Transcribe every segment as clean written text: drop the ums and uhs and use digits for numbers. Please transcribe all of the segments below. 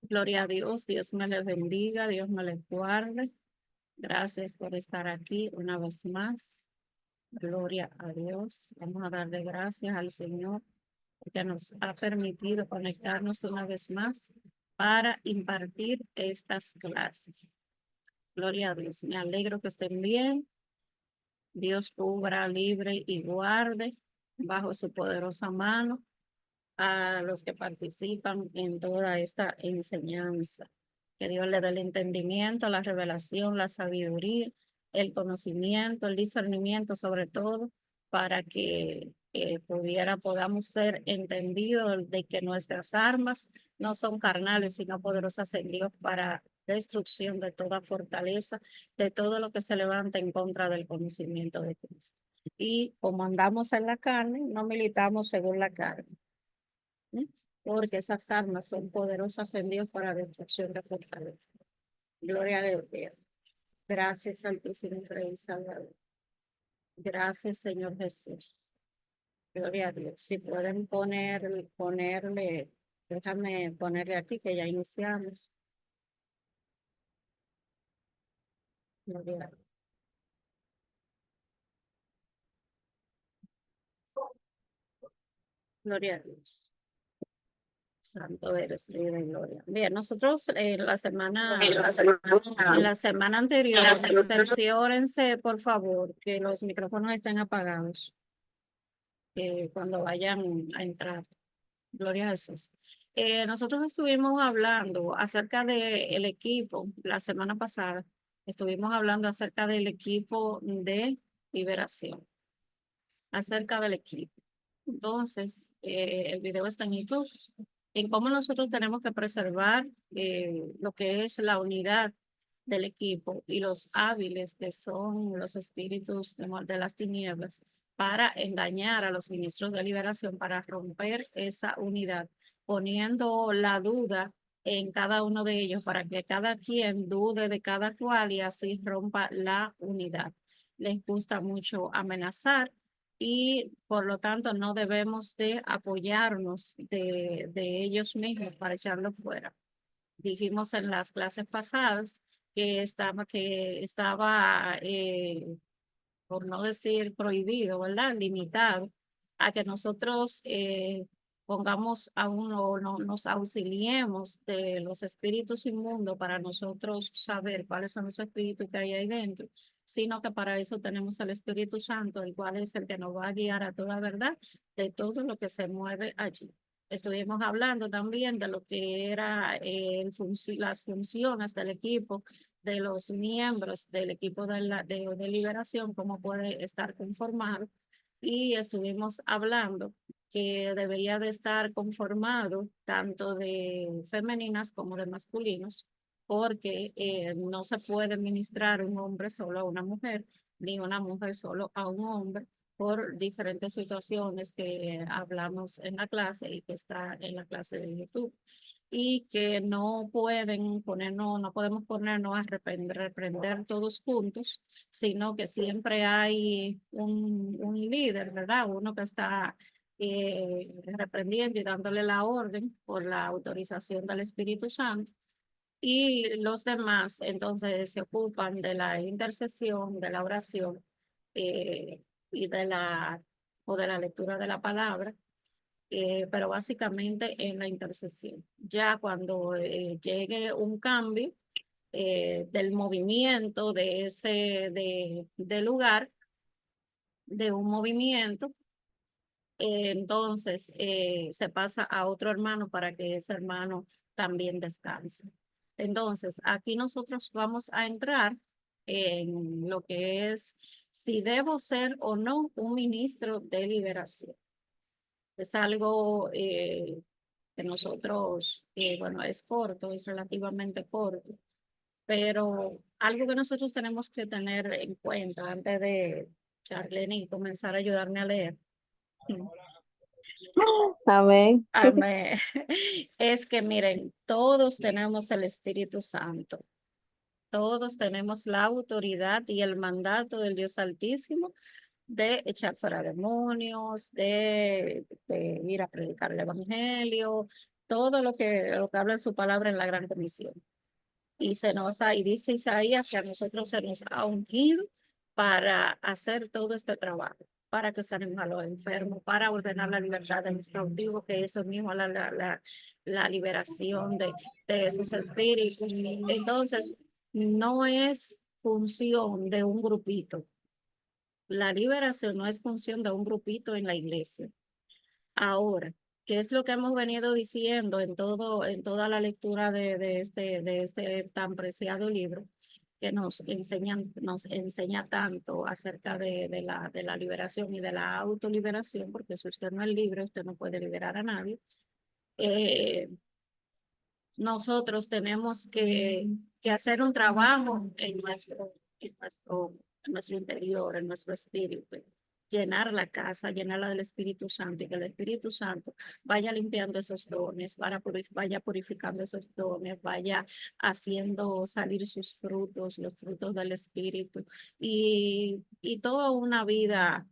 Gloria a Dios, Dios me les bendiga, Dios me les guarde. Gracias por estar aquí una vez más. Gloria a Dios. Vamos a darle gracias al Señor que nos ha permitido conectarnos una vez más para impartir estas clases. Gloria a Dios. Me alegro que estén bien. Dios cubra, libre y guarde bajo su poderosa mano a los que participan en toda esta enseñanza. Que Dios le dé el entendimiento, la revelación, la sabiduría, el conocimiento, el discernimiento sobre todo, para que podamos ser entendidos de que nuestras armas no son carnales, sino poderosas en Dios para destrucción de toda fortaleza, de todo lo que se levanta en contra del conocimiento de Cristo. Y como andamos en la carne, no militamos según la carne, ¿sí? Porque esas armas son poderosas en Dios para destrucción de fortaleza. Gloria a Dios. Gracias, Santísimo Rey y Salvador. Gracias, Señor Jesús. Gloria a Dios. Si pueden ponerle, déjame ponerle aquí que ya iniciamos. Gloria a Dios. Gloria a Dios. Santo eres, Rey de gloria. Bien, nosotros en la semana anterior, cerciórense, por favor, que los micrófonos estén apagados cuando vayan a entrar. Gloria a Jesús. Nosotros estuvimos hablando acerca del equipo, la semana pasada, estuvimos hablando acerca del equipo de liberación, acerca del equipo. Entonces, el video está en YouTube, en cómo nosotros tenemos que preservar lo que es la unidad del equipo y los hábiles que son los espíritus de las tinieblas para engañar a los ministros de liberación, para romper esa unidad, poniendo la duda en cada uno de ellos para que cada quien dude de cada cual y así rompa la unidad. Les gusta mucho amenazar y por lo tanto no debemos de apoyarnos de ellos mismos para echarlo fuera. Dijimos en las clases pasadas que estaba por no decir prohibido, ¿verdad? Limitado a que nosotros pongamos a uno, no, nos auxiliemos de los espíritus inmundos para nosotros saber cuáles son los espíritus que hay ahí dentro, sino que para eso tenemos el Espíritu Santo, el cual es el que nos va a guiar a toda verdad de todo lo que se mueve allí. Estuvimos hablando también de lo que era las funciones del equipo, de los miembros del equipo de liberación, cómo puede estar conformado. Y estuvimos hablando que debería de estar conformado tanto de femeninas como de masculinos, porque no se puede ministrar un hombre solo a una mujer, ni una mujer solo a un hombre, por diferentes situaciones que hablamos en la clase y que está en la clase de YouTube y que no pueden ponernos, no podemos ponernos a reprender todos juntos, sino que siempre hay un líder, ¿verdad? Uno que está reprendiendo y dándole la orden por la autorización del Espíritu Santo. Y los demás entonces se ocupan de la intercesión, de la oración y de la lectura de la palabra, pero básicamente en la intercesión. Ya cuando llegue un cambio del movimiento de lugar, de un movimiento, entonces se pasa a otro hermano para que ese hermano también descanse. Entonces, aquí nosotros vamos a entrar en lo que es si debo ser o no un ministro de liberación. Es algo que nosotros, bueno, es corto, es relativamente corto, pero algo que nosotros tenemos que tener en cuenta antes de Charlene y comenzar a ayudarme a leer. Amén. Amén. Es que miren, todos tenemos el Espíritu Santo. Todos tenemos la autoridad y el mandato del Dios Altísimo de echar fuera demonios, de ir a predicar el Evangelio, todo lo que habla en su palabra en la gran comisión. Y dice Isaías que a nosotros se nos ha ungido para hacer todo este trabajo, para que sanemos a los enfermos, para ordenar la libertad de los cautivos, que eso mismo la liberación de esos espíritus. Entonces, no es función de un grupito. La liberación no es función de un grupito en la iglesia. Ahora, ¿qué es lo que hemos venido diciendo en toda la lectura de este tan preciado libro que nos enseña tanto acerca de la liberación y de la autoliberación? Porque si usted no es libre, usted no puede liberar a nadie. Eh, Nosotros tenemos que hacer un trabajo en nuestro interior, en nuestro espíritu, llenar la casa, llenarla del Espíritu Santo y que el Espíritu Santo vaya limpiando esos dones, vaya purificando esos dones, vaya haciendo salir sus frutos, los frutos del Espíritu y toda una vida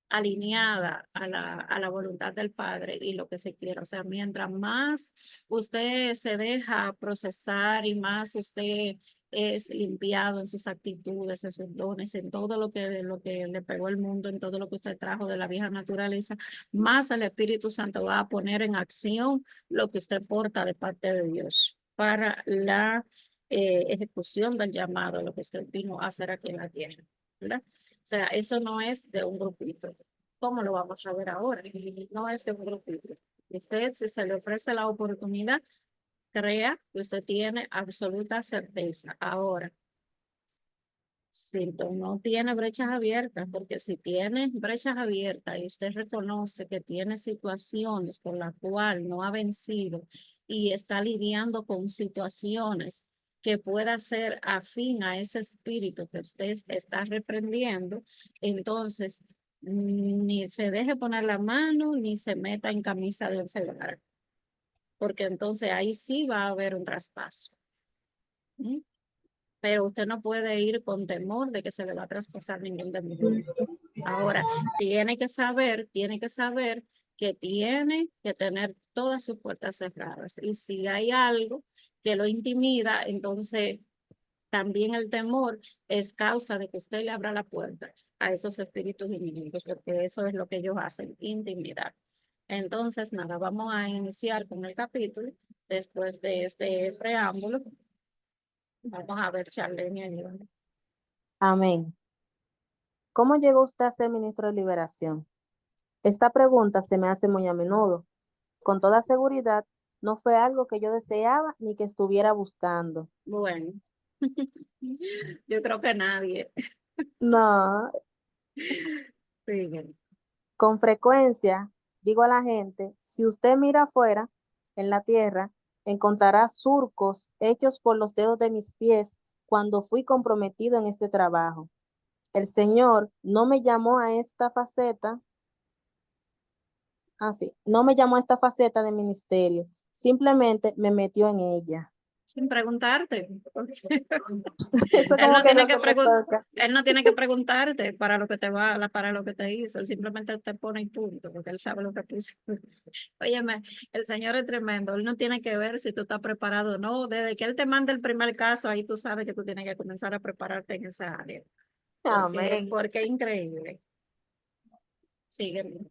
alineada a la voluntad del Padre y lo que se quiera. O sea, mientras más usted se deja procesar y más usted es limpiado en sus actitudes, en sus dones, en todo lo que le pegó el mundo, en todo lo que usted trajo de la vieja naturaleza, más el Espíritu Santo va a poner en acción lo que usted porta de parte de Dios para la ejecución del llamado, lo que usted vino a hacer aquí en la tierra. ¿Verdad? O sea, esto no es de un grupito. ¿Cómo lo vamos a ver ahora? No es de un grupito. Usted, si se le ofrece la oportunidad, crea que usted tiene absoluta certeza. Ahora, si no tiene brechas abiertas, porque si tiene brechas abiertas y usted reconoce que tiene situaciones con las cuales no ha vencido y está lidiando con situaciones que pueda ser afín a ese espíritu que usted está reprendiendo, entonces ni se deje poner la mano ni se meta en camisa de once varas, porque entonces ahí sí va a haber un traspaso. ¿Mm? Pero usted no puede ir con temor de que se le va a traspasar ningún demonio. Ahora, tiene que saber que tiene que tener todas sus puertas cerradas. Y si hay algo que lo intimida, entonces también el temor es causa de que usted le abra la puerta a esos espíritus inmundos, porque eso es lo que ellos hacen, intimidar. Entonces, nada, vamos a iniciar con el capítulo después de este preámbulo. Vamos a ver, Charlene. Amén. ¿Cómo llegó usted a ser ministro de liberación? Esta pregunta se me hace muy a menudo. Con toda seguridad, no fue algo que yo deseaba ni que estuviera buscando. Bueno, yo creo que nadie. No, Sigue. con frecuencia digo a la gente, si usted mira afuera, en la tierra, encontrará surcos hechos por los dedos de mis pies cuando fui comprometido en este trabajo. El Señor no me llamó a esta faceta, no me llamó a esta faceta de ministerio, simplemente me metió en ella. Sin preguntarte. Eso Él como no que tiene no que se me toca. él no tiene que preguntarte para lo que te va, para lo que te hizo. Él simplemente te pone y punto, porque él sabe lo que puso. Óyeme, el Señor es tremendo. Él no tiene que ver si tú estás preparado o no. Desde que Él te manda el primer caso, ahí tú sabes que tú tienes que comenzar a prepararte en esa área. Amén. Porque es increíble. Sígueme.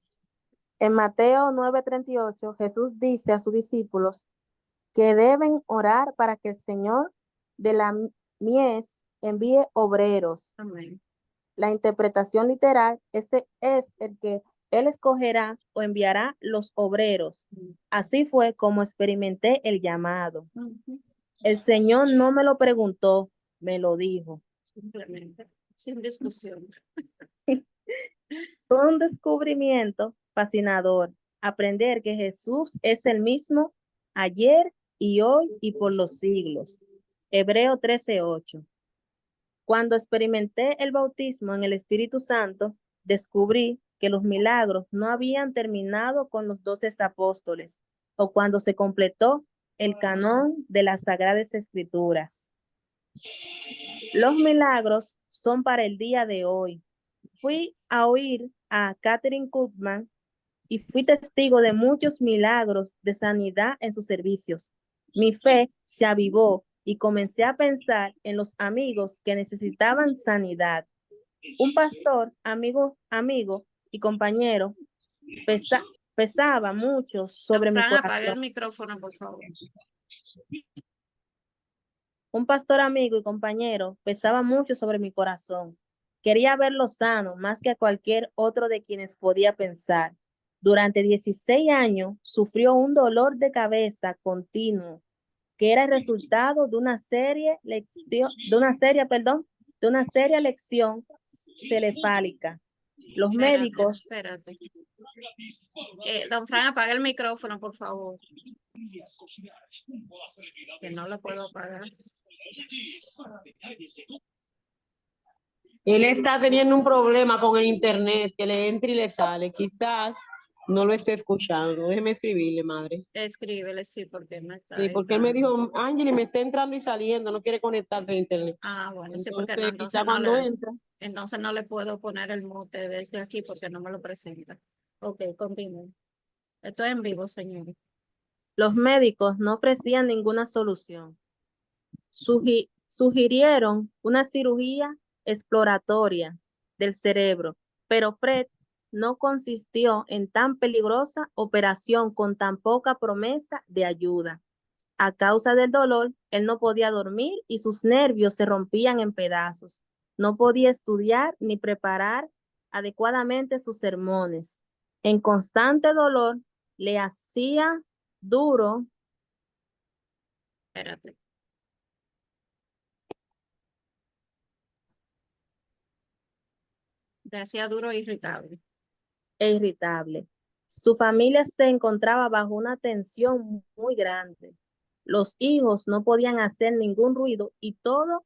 En Mateo 9:38, Jesús dice a sus discípulos que deben orar para que el Señor de la mies envíe obreros. Amén. La interpretación literal, este es el que Él escogerá o enviará los obreros. Así fue como experimenté el llamado. El Señor no me lo preguntó, me lo dijo. Simplemente, sin discusión. Fue un descubrimiento fascinador, aprender que Jesús es el mismo ayer y hoy y por los siglos. Hebreo 13:8. Cuando experimenté el bautismo en el Espíritu Santo, descubrí que los milagros no habían terminado con los 12 apóstoles o cuando se completó el canon de las Sagradas Escrituras. Los milagros son para el día de hoy. Fui a oír a Catherine Kuhlman y fui testigo de muchos milagros de sanidad en sus servicios. Mi fe se avivó y comencé a pensar en los amigos que necesitaban sanidad. Un pastor, amigo y compañero, pesaba mucho sobre Don mi Fran, apague el corazón. micrófono, por favor. Un pastor amigo y compañero pesaba mucho sobre mi corazón. Quería verlo sano más que a cualquier otro de quienes podía pensar. Durante 16 años sufrió un dolor de cabeza continuo que era el resultado de una seria lección cefálica. Los médicos, Espérate. Don Fran, apague el micrófono, por favor. Que no lo puedo apagar. Él está teniendo un problema con el internet, que le entra y le sale. Quizás no lo esté escuchando. Déjeme escribirle, madre. Escríbele, sí, porque no está. Sí, porque él me dijo, Ángel, me está entrando y saliendo, no quiere conectarse al internet. Ah, bueno, sí, Entonces, porque no, quizás cuando entra. entonces no le puedo poner el mute desde aquí porque no me lo presenta. Ok, continúe. Estoy en vivo, señores. los médicos no ofrecían ninguna solución. Sugirieron una cirugía exploratoria del cerebro, pero Fred no consistió en tan peligrosa operación con tan poca promesa de ayuda. A causa del dolor, él no podía dormir y sus nervios se rompían en pedazos. No podía estudiar ni preparar adecuadamente sus sermones. En constante dolor, le hacía duro. Espérate. Le hacía duro e irritable. E irritable. Su familia se encontraba bajo una tensión muy grande. Los hijos no podían hacer ningún ruido y todo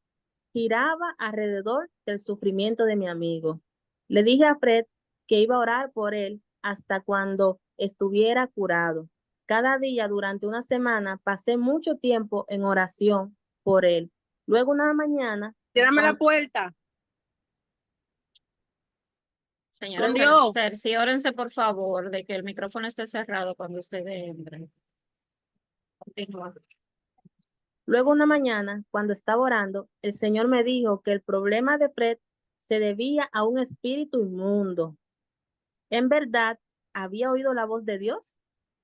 giraba alrededor del sufrimiento de mi amigo. Le dije a Fred que iba a orar por él hasta cuando estuviera curado. Cada día durante una semana pasé mucho tiempo en oración por él. Luego una mañana, Ciérrame la puerta. Señora, Dios. cerciórense, por favor, de que el micrófono esté cerrado cuando ustedes entren. Continúa. Luego una mañana, cuando estaba orando, el Señor me dijo que el problema de Fred se debía a un espíritu inmundo. ¿En verdad había oído la voz de Dios?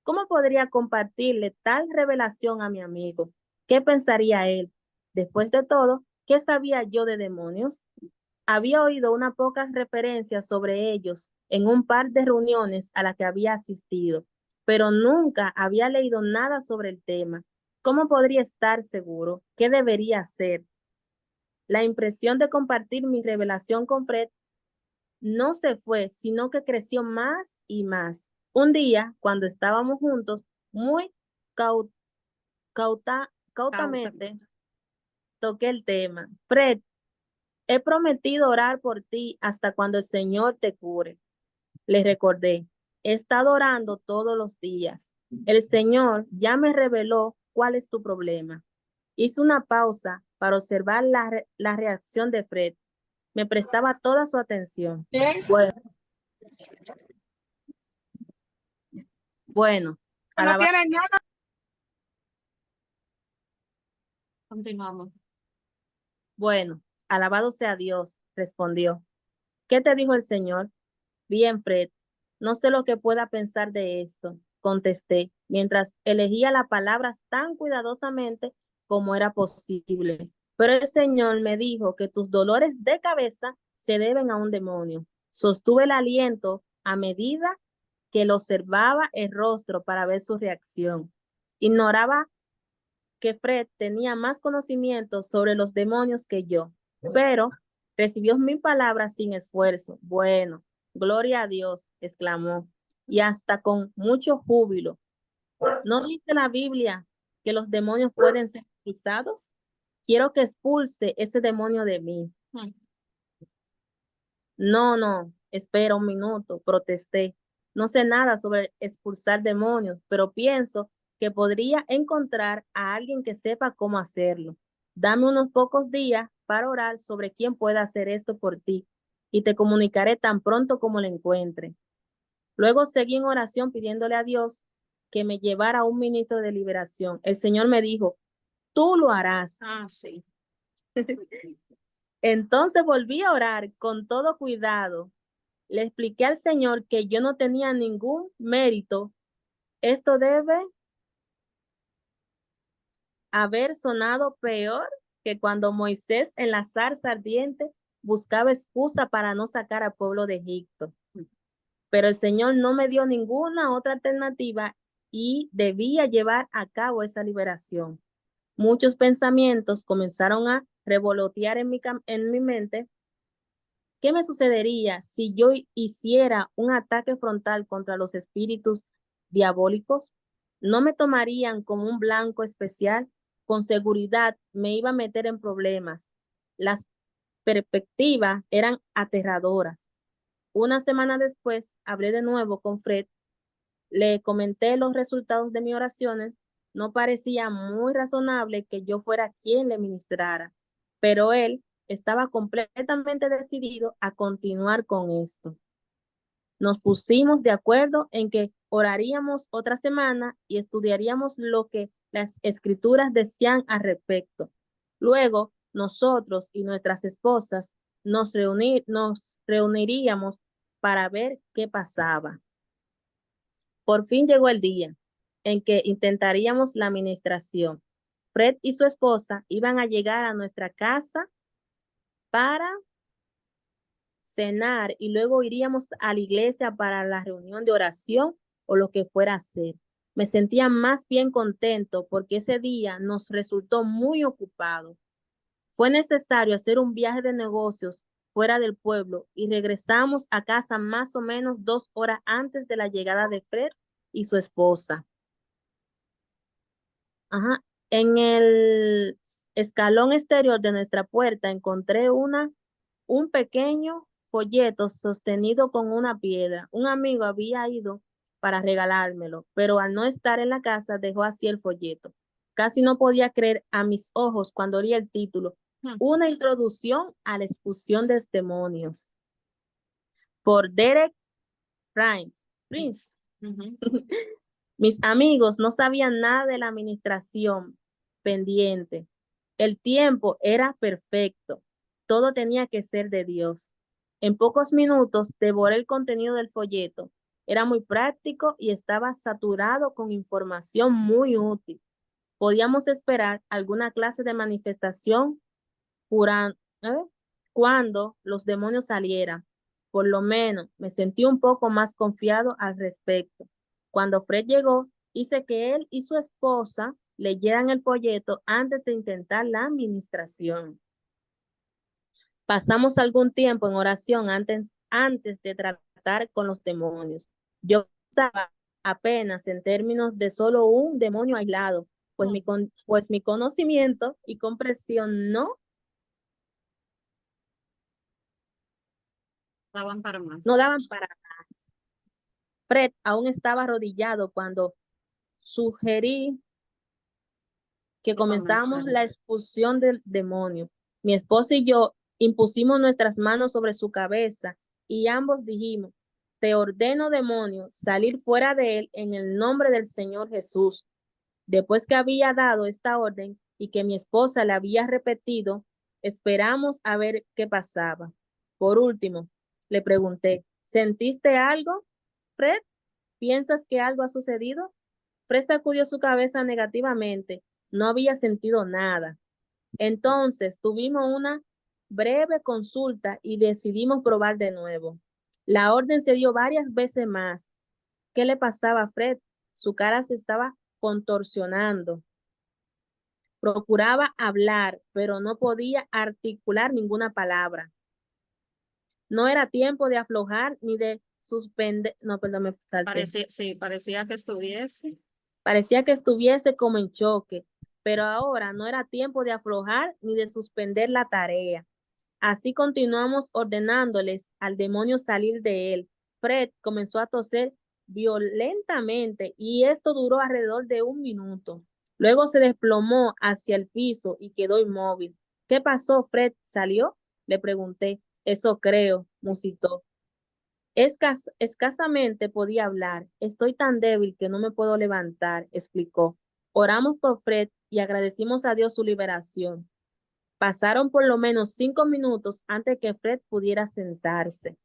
¿Cómo podría compartirle tal revelación a mi amigo? ¿Qué pensaría él? Después de todo, ¿qué sabía yo de demonios? Había oído unas pocas referencias sobre ellos en un par de reuniones a las que había asistido, pero nunca había leído nada sobre el tema. ¿Cómo podría estar seguro? ¿Qué debería hacer? La impresión de compartir mi revelación con Fred no se fue, sino que creció más y más. Un día, cuando estábamos juntos, muy cautamente, toqué el tema. Fred, he prometido orar por ti hasta cuando el Señor te cure. Le recordé, he estado orando todos los días. El Señor ya me reveló cuál es tu problema. Hice una pausa para observar la reacción de Fred. Me prestaba toda su atención. Bueno, No tiene nada. Continuamos. Bueno, alabado sea Dios, respondió. ¿Qué te dijo el Señor? Bien, Fred, no sé lo que pueda pensar de esto, contesté, mientras elegía las palabras tan cuidadosamente como era posible. Pero el Señor me dijo que tus dolores de cabeza se deben a un demonio. Sostuve el aliento a medida que lo observaba el rostro para ver su reacción. Ignoraba que Fred tenía más conocimiento sobre los demonios que yo, pero recibió mi palabra sin esfuerzo. Bueno, gloria a Dios, exclamó, y hasta con mucho júbilo. ¿No dice la Biblia que los demonios pueden ser expulsados? Quiero que expulse ese demonio de mí. No, espera un minuto, protesté. No sé nada sobre expulsar demonios, pero pienso que podría encontrar a alguien que sepa cómo hacerlo. Dame unos pocos días para orar sobre quién pueda hacer esto por ti y te comunicaré tan pronto como lo encuentre. Luego seguí en oración pidiéndole a Dios que me llevara a un ministro de liberación. El Señor me dijo, tú lo harás. Ah, sí. Entonces volví a orar con todo cuidado. Le expliqué al Señor que yo no tenía ningún mérito. Esto debe haber sonado peor que cuando Moisés en la zarza ardiente buscaba excusa para no sacar al pueblo de Egipto. Pero el Señor no me dio ninguna otra alternativa y debía llevar a cabo esa liberación. Muchos pensamientos comenzaron a revolotear en mi mente. ¿Qué me sucedería si yo hiciera un ataque frontal contra los espíritus diabólicos? ¿No me tomarían como un blanco especial? Con seguridad me iba a meter en problemas. Las perspectivas eran aterradoras. Una semana después, hablé de nuevo con Fred. Le comenté los resultados de mis oraciones. No parecía muy razonable que yo fuera quien le ministrara, pero él estaba completamente decidido a continuar con esto. Nos pusimos de acuerdo en que oraríamos otra semana y estudiaríamos lo que las escrituras decían al respecto. Luego, nosotros y nuestras esposas nos reuniríamos para ver qué pasaba. Por fin llegó el día en que intentaríamos la administración. Fred y su esposa iban a llegar a nuestra casa para cenar y luego iríamos a la iglesia para la reunión de oración o lo que fuera a hacer. Me sentía más bien contento porque ese día nos resultó muy ocupado. Fue necesario hacer un viaje de negocios fuera del pueblo y regresamos a casa más o menos 2 horas antes de la llegada de Fred y su esposa. Ajá. En el escalón exterior de nuestra puerta encontré un pequeño folleto sostenido con una piedra. Un amigo había ido para regalármelo, pero al no estar en la casa dejó así el folleto. Casi no podía creer a mis ojos cuando leí el título. Una introducción a la expulsión de demonios. Por Derek Prince. Mis amigos no sabían nada de la administración pendiente. El tiempo era perfecto. Todo tenía que ser de Dios. En pocos minutos devoré el contenido del folleto. Era muy práctico y estaba saturado con información muy útil. Podíamos esperar alguna clase de manifestación cuando los demonios salieran. Por lo menos me sentí un poco más confiado al respecto. Cuando Fred llegó, hice que él y su esposa leyeran el folleto antes de intentar la administración. Pasamos algún tiempo en oración antes de tratar con los demonios. Yo pensaba apenas en términos de solo un demonio aislado, pues mi conocimiento y comprensión no Daban para más. daban para más. Fred aún estaba arrodillado cuando sugerí que comenzáramos la expulsión del demonio. Mi esposo y yo impusimos nuestras manos sobre su cabeza y ambos dijimos, te ordeno, demonio, salir fuera de él en el nombre del Señor Jesús. Después que había dado esta orden y que mi esposa la había repetido, esperamos a ver qué pasaba. Por último, le pregunté, ¿sentiste algo, Fred? ¿Piensas que algo ha sucedido? Fred sacudió su cabeza negativamente. No había sentido nada. Entonces tuvimos una breve consulta y decidimos probar de nuevo. La orden se dio varias veces más. ¿Qué le pasaba a Fred? Su cara se estaba contorsionando. Procuraba hablar, pero no podía articular ninguna palabra. No era tiempo de aflojar ni de suspender. No, perdón, me salté. Parecía que estuviese. Parecía que estuviese como en choque, pero ahora no era tiempo de aflojar ni de suspender la tarea. Así continuamos ordenándoles al demonio salir de él. Fred comenzó a toser violentamente y esto duró alrededor de 1 minuto. Luego se desplomó hacia el piso y quedó inmóvil. ¿Qué pasó, Fred? ¿Salió? Le pregunté. Eso creo, musitó. Escasamente podía hablar. Estoy tan débil que no me puedo levantar, explicó. Oramos por Fred y agradecimos a Dios su liberación. Pasaron por lo menos 5 minutos antes que Fred pudiera sentarse.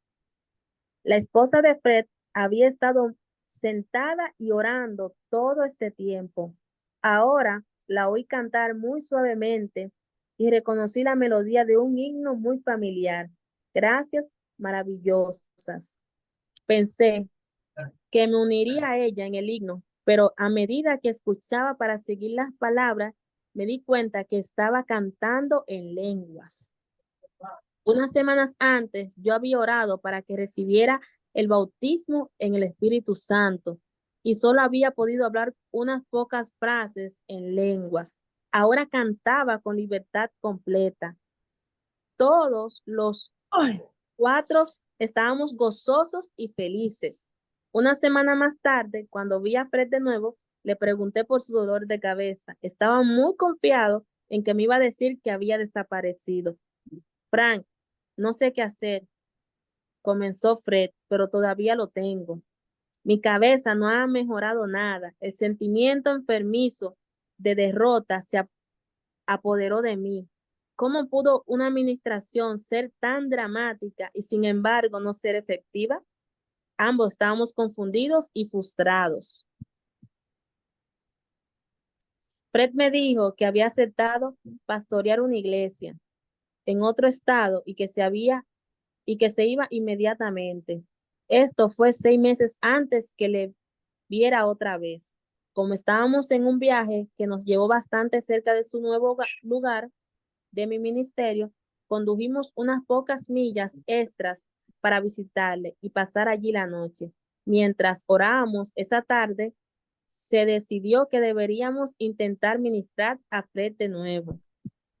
La esposa de Fred había estado sentada y orando todo este tiempo. Ahora la oí cantar muy suavemente y reconocí la melodía de un himno muy familiar. Gracias maravillosas. Pensé que me uniría a ella en el himno, pero a medida que escuchaba para seguir las palabras, me di cuenta que estaba cantando en lenguas. Unas semanas antes, yo había orado para que recibiera el bautismo en el Espíritu Santo y solo había podido hablar unas pocas frases en lenguas. Ahora cantaba con libertad completa. Todos los 4 estábamos gozosos y felices. Una semana más tarde, cuando vi a Fred de nuevo, le pregunté por su dolor de cabeza. Estaba muy confiado en que me iba a decir que había desaparecido. Frank, no sé qué hacer, comenzó Fred, pero todavía lo tengo. Mi cabeza no ha mejorado nada. El sentimiento enfermizo de derrota se apoderó de mí. ¿Cómo pudo una administración ser tan dramática y sin embargo no ser efectiva? Ambos estábamos confundidos y frustrados. Fred me dijo que había aceptado pastorear una iglesia en otro estado y que se iba inmediatamente. Esto fue 6 meses antes que le viera otra vez. Como estábamos en un viaje que nos llevó bastante cerca de su nuevo lugar de mi ministerio, condujimos unas pocas millas extras para visitarle y pasar allí la noche. Mientras orábamos esa tarde, se decidió que deberíamos intentar ministrar a Fred de nuevo.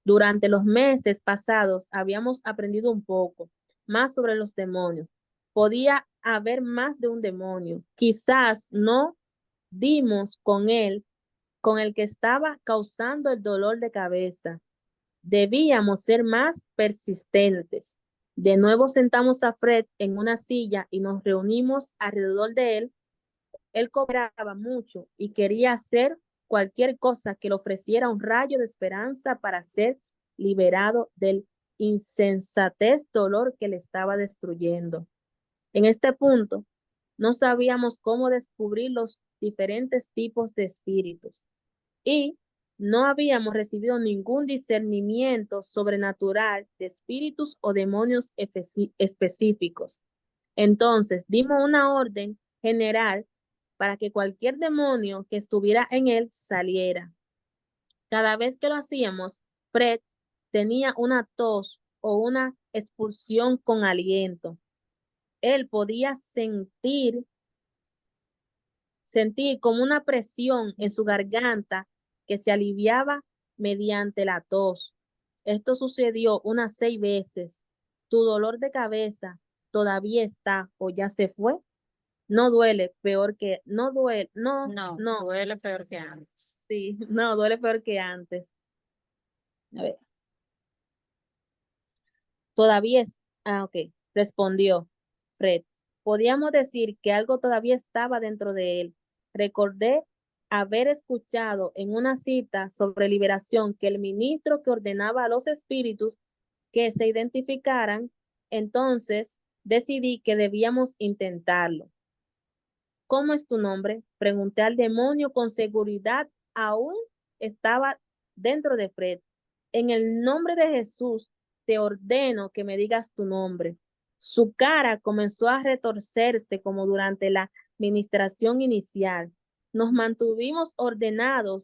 Durante los meses pasados habíamos aprendido un poco más sobre los demonios. Podía haber más de un demonio. Quizás no dimos con él, con el que estaba causando el dolor de cabeza. Debíamos ser más persistentes. De nuevo sentamos a Fred en una silla y nos reunimos alrededor de él. Él cobraba mucho y quería hacer cualquier cosa que le ofreciera un rayo de esperanza para ser liberado del insensatez dolor que le estaba destruyendo. En este punto, no sabíamos cómo descubrir los diferentes tipos de espíritus y no habíamos recibido ningún discernimiento sobrenatural de espíritus o demonios específicos. Entonces, dimos una orden general para que cualquier demonio que estuviera en él saliera. Cada vez que lo hacíamos, Fred tenía una tos o una expulsión con aliento. Él podía sentir como una presión en su garganta que se aliviaba mediante la tos. Esto sucedió unas 6 veces. ¿Tu dolor de cabeza todavía está o ya se fue? No duele peor que, no duele, no, No, no, duele peor que antes. sí, no, duele peor que antes. A ver, todavía es, ok, respondió Fred. Podíamos decir que algo todavía estaba dentro de él. Recordé haber escuchado en una cita sobre liberación que el ministro que ordenaba a los espíritus que se identificaran, entonces decidí que debíamos intentarlo. ¿Cómo es tu nombre? Pregunté al demonio con seguridad. Aún estaba dentro de Fred. En el nombre de Jesús, te ordeno que me digas tu nombre. Su cara comenzó a retorcerse como durante la ministración inicial. Nos mantuvimos ordenando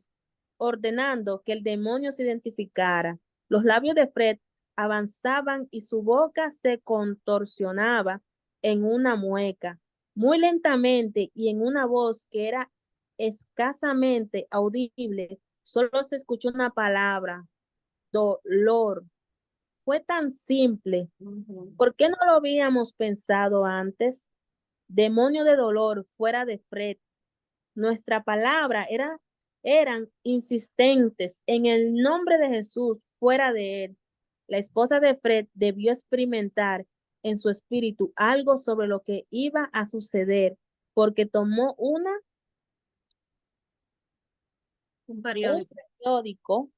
que el demonio se identificara. Los labios de Fred avanzaban y su boca se contorsionaba en una mueca. Muy lentamente y en una voz que era escasamente audible, solo se escuchó una palabra: dolor. Fue tan simple. ¿Por qué no lo habíamos pensado antes? Demonio de dolor fuera de Fred. Nuestra palabra eran insistentes. En el nombre de Jesús, fuera de él. La esposa de Fred debió experimentar en su espíritu algo sobre lo que iba a suceder, porque tomó Un un periódico. periódico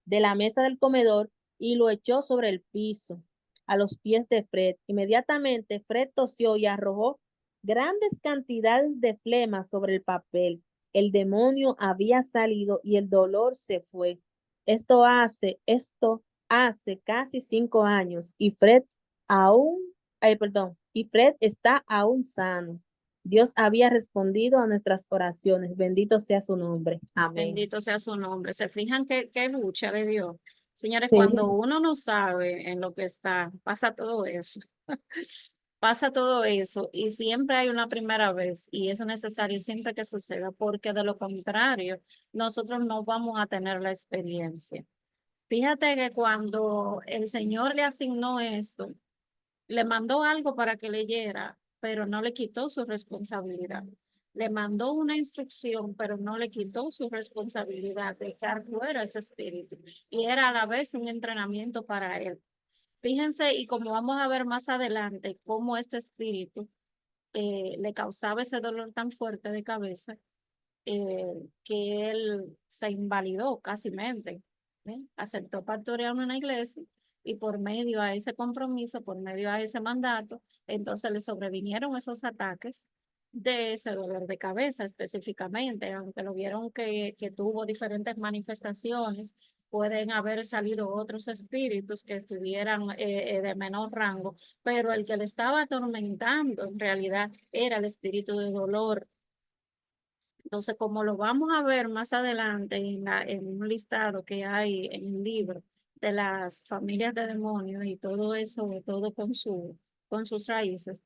de la mesa del comedor y lo echó sobre el piso, a los pies de Fred. Inmediatamente Fred tosió y arrojó grandes cantidades de flema sobre el papel. El demonio había salido y el dolor se fue. Esto hace casi 5 años y Fred y Fred está aún sano. Dios había respondido a nuestras oraciones. Bendito sea su nombre. Amén. Bendito sea su nombre. ¿Se fijan qué lucha de Dios? Señores, Sí. cuando uno no sabe en lo que está, pasa todo eso. Pasa todo eso y siempre hay una primera vez y es necesario siempre que suceda porque de lo contrario nosotros no vamos a tener la experiencia. Fíjate que cuando el Señor le asignó esto, le mandó algo para que leyera, pero no le quitó su responsabilidad. Le mandó una instrucción, pero no le quitó su responsabilidad de dejar fuera ese espíritu. Y era a la vez un entrenamiento para él. Fíjense, y como vamos a ver más adelante, cómo este espíritu le causaba ese dolor tan fuerte de cabeza que él se invalidó casi mente. Aceptó pastorear una iglesia y por medio a ese compromiso, por medio a ese mandato, entonces le sobrevinieron esos ataques de ese dolor de cabeza específicamente, aunque lo vieron que tuvo diferentes manifestaciones, pueden haber salido otros espíritus que estuvieran de menor rango, pero el que le estaba atormentando en realidad era el espíritu de dolor. Entonces, como lo vamos a ver más adelante en un listado que hay en el libro de las familias de demonios y todo eso, todo con sus raíces,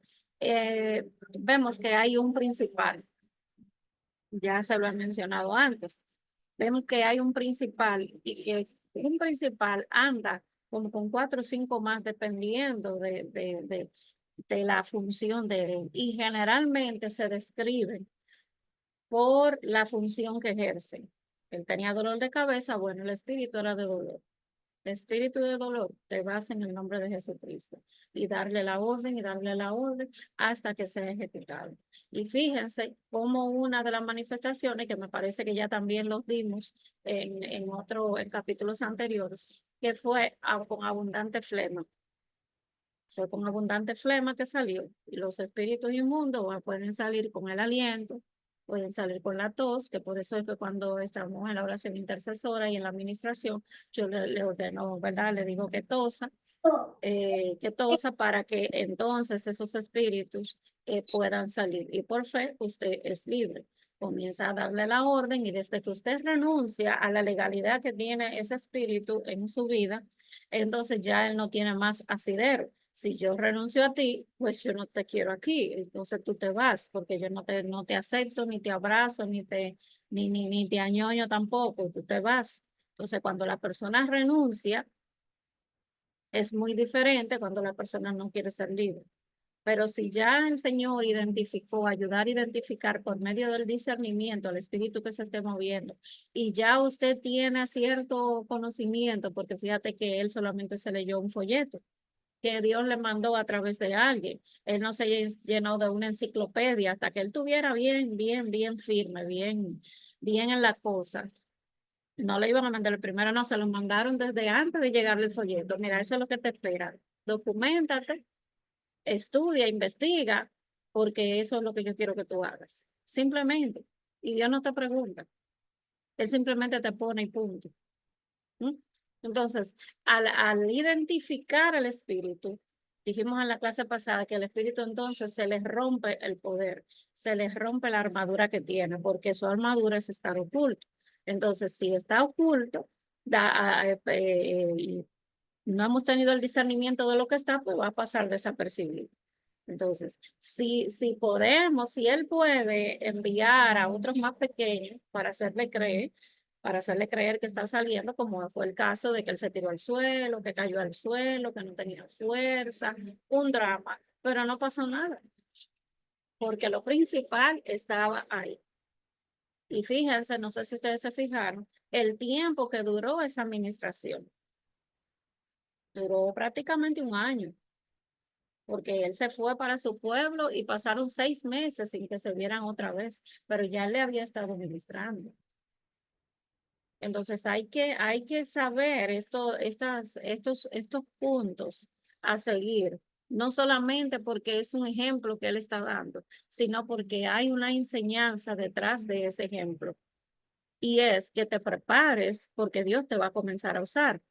vemos que hay un principal, ya se lo he mencionado antes, vemos que hay un principal y que un principal anda como con 4 o 5 más dependiendo de la función de él y generalmente se describen por la función que ejercen. Él tenía dolor de cabeza, bueno, el espíritu era de dolor. El espíritu de dolor te basa en el nombre de Jesucristo y darle la orden y darle la orden hasta que sea ejecutado. Y fíjense cómo una de las manifestaciones, que me parece que ya también los dimos en capítulos anteriores, que fue con abundante flema. Fue con abundante flema que salió. Y los espíritus inmundos pueden salir con el aliento, pueden salir con la tos, que por eso es que cuando estamos en la oración intercesora y en la administración, yo le ordeno, ¿verdad? Le digo que tosa para que entonces esos espíritus puedan salir. Y por fe, usted es libre. Comienza a darle la orden y desde que usted renuncia a la legalidad que tiene ese espíritu en su vida, entonces ya él no tiene más asidero. Si yo renuncio a ti, pues yo no te quiero aquí, entonces tú te vas, porque yo no te acepto, ni te abrazo, ni te añoño tampoco, tú te vas. Entonces, cuando la persona renuncia, es muy diferente cuando la persona no quiere ser libre. Pero si ya el Señor identificó, ayudar a identificar por medio del discernimiento al espíritu que se esté moviendo, y ya usted tiene cierto conocimiento, porque fíjate que él solamente se leyó un folleto que Dios le mandó a través de alguien. Él no se llenó de una enciclopedia hasta que él tuviera bien firme, bien en la cosa. No le iban a mandar el primero, no, se lo mandaron desde antes de llegarle el folleto. Mira, eso es lo que te espera. Documentate, estudia, investiga, porque eso es lo que yo quiero que tú hagas. Simplemente. Y Dios no te pregunta. Él simplemente te pone y punto. ¿Mm? Entonces, al identificar el espíritu, dijimos en la clase pasada que el espíritu entonces se les rompe el poder, se les rompe la armadura que tiene, porque su armadura es estar oculto. Entonces, si está oculto, y no hemos tenido el discernimiento de lo que está, pues va a pasar desapercibido. Entonces, si podemos, si él puede enviar a otros más pequeños para hacerle creer que está saliendo, como fue el caso de que él se tiró al suelo, que cayó al suelo, que no tenía fuerza, un drama, pero no pasó nada, porque lo principal estaba ahí. Y fíjense, no sé si ustedes se fijaron, el tiempo que duró esa administración. Duró prácticamente un año. porque él se fue para su pueblo y pasaron 6 meses sin que se vieran otra vez, pero ya le había estado ministrando. Entonces hay que saber estos puntos a seguir, no solamente porque es un ejemplo que él está dando, sino porque hay una enseñanza detrás de ese ejemplo. Y es que te prepares porque Dios te va a comenzar a usar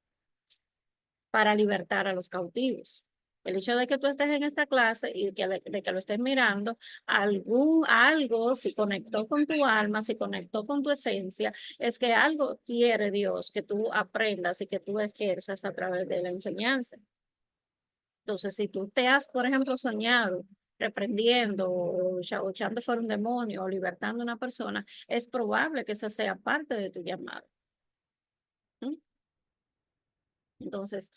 para libertar a los cautivos. El hecho de que tú estés en esta clase y de que lo estés mirando, algo, si conectó con tu alma, si conectó con tu esencia, es que algo quiere Dios que tú aprendas y que tú ejerzas a través de la enseñanza. Entonces, si tú te has, por ejemplo, soñado reprendiendo o echando fuera un demonio o libertando a una persona, es probable que esa sea parte de tu llamado. ¿Mm? Entonces,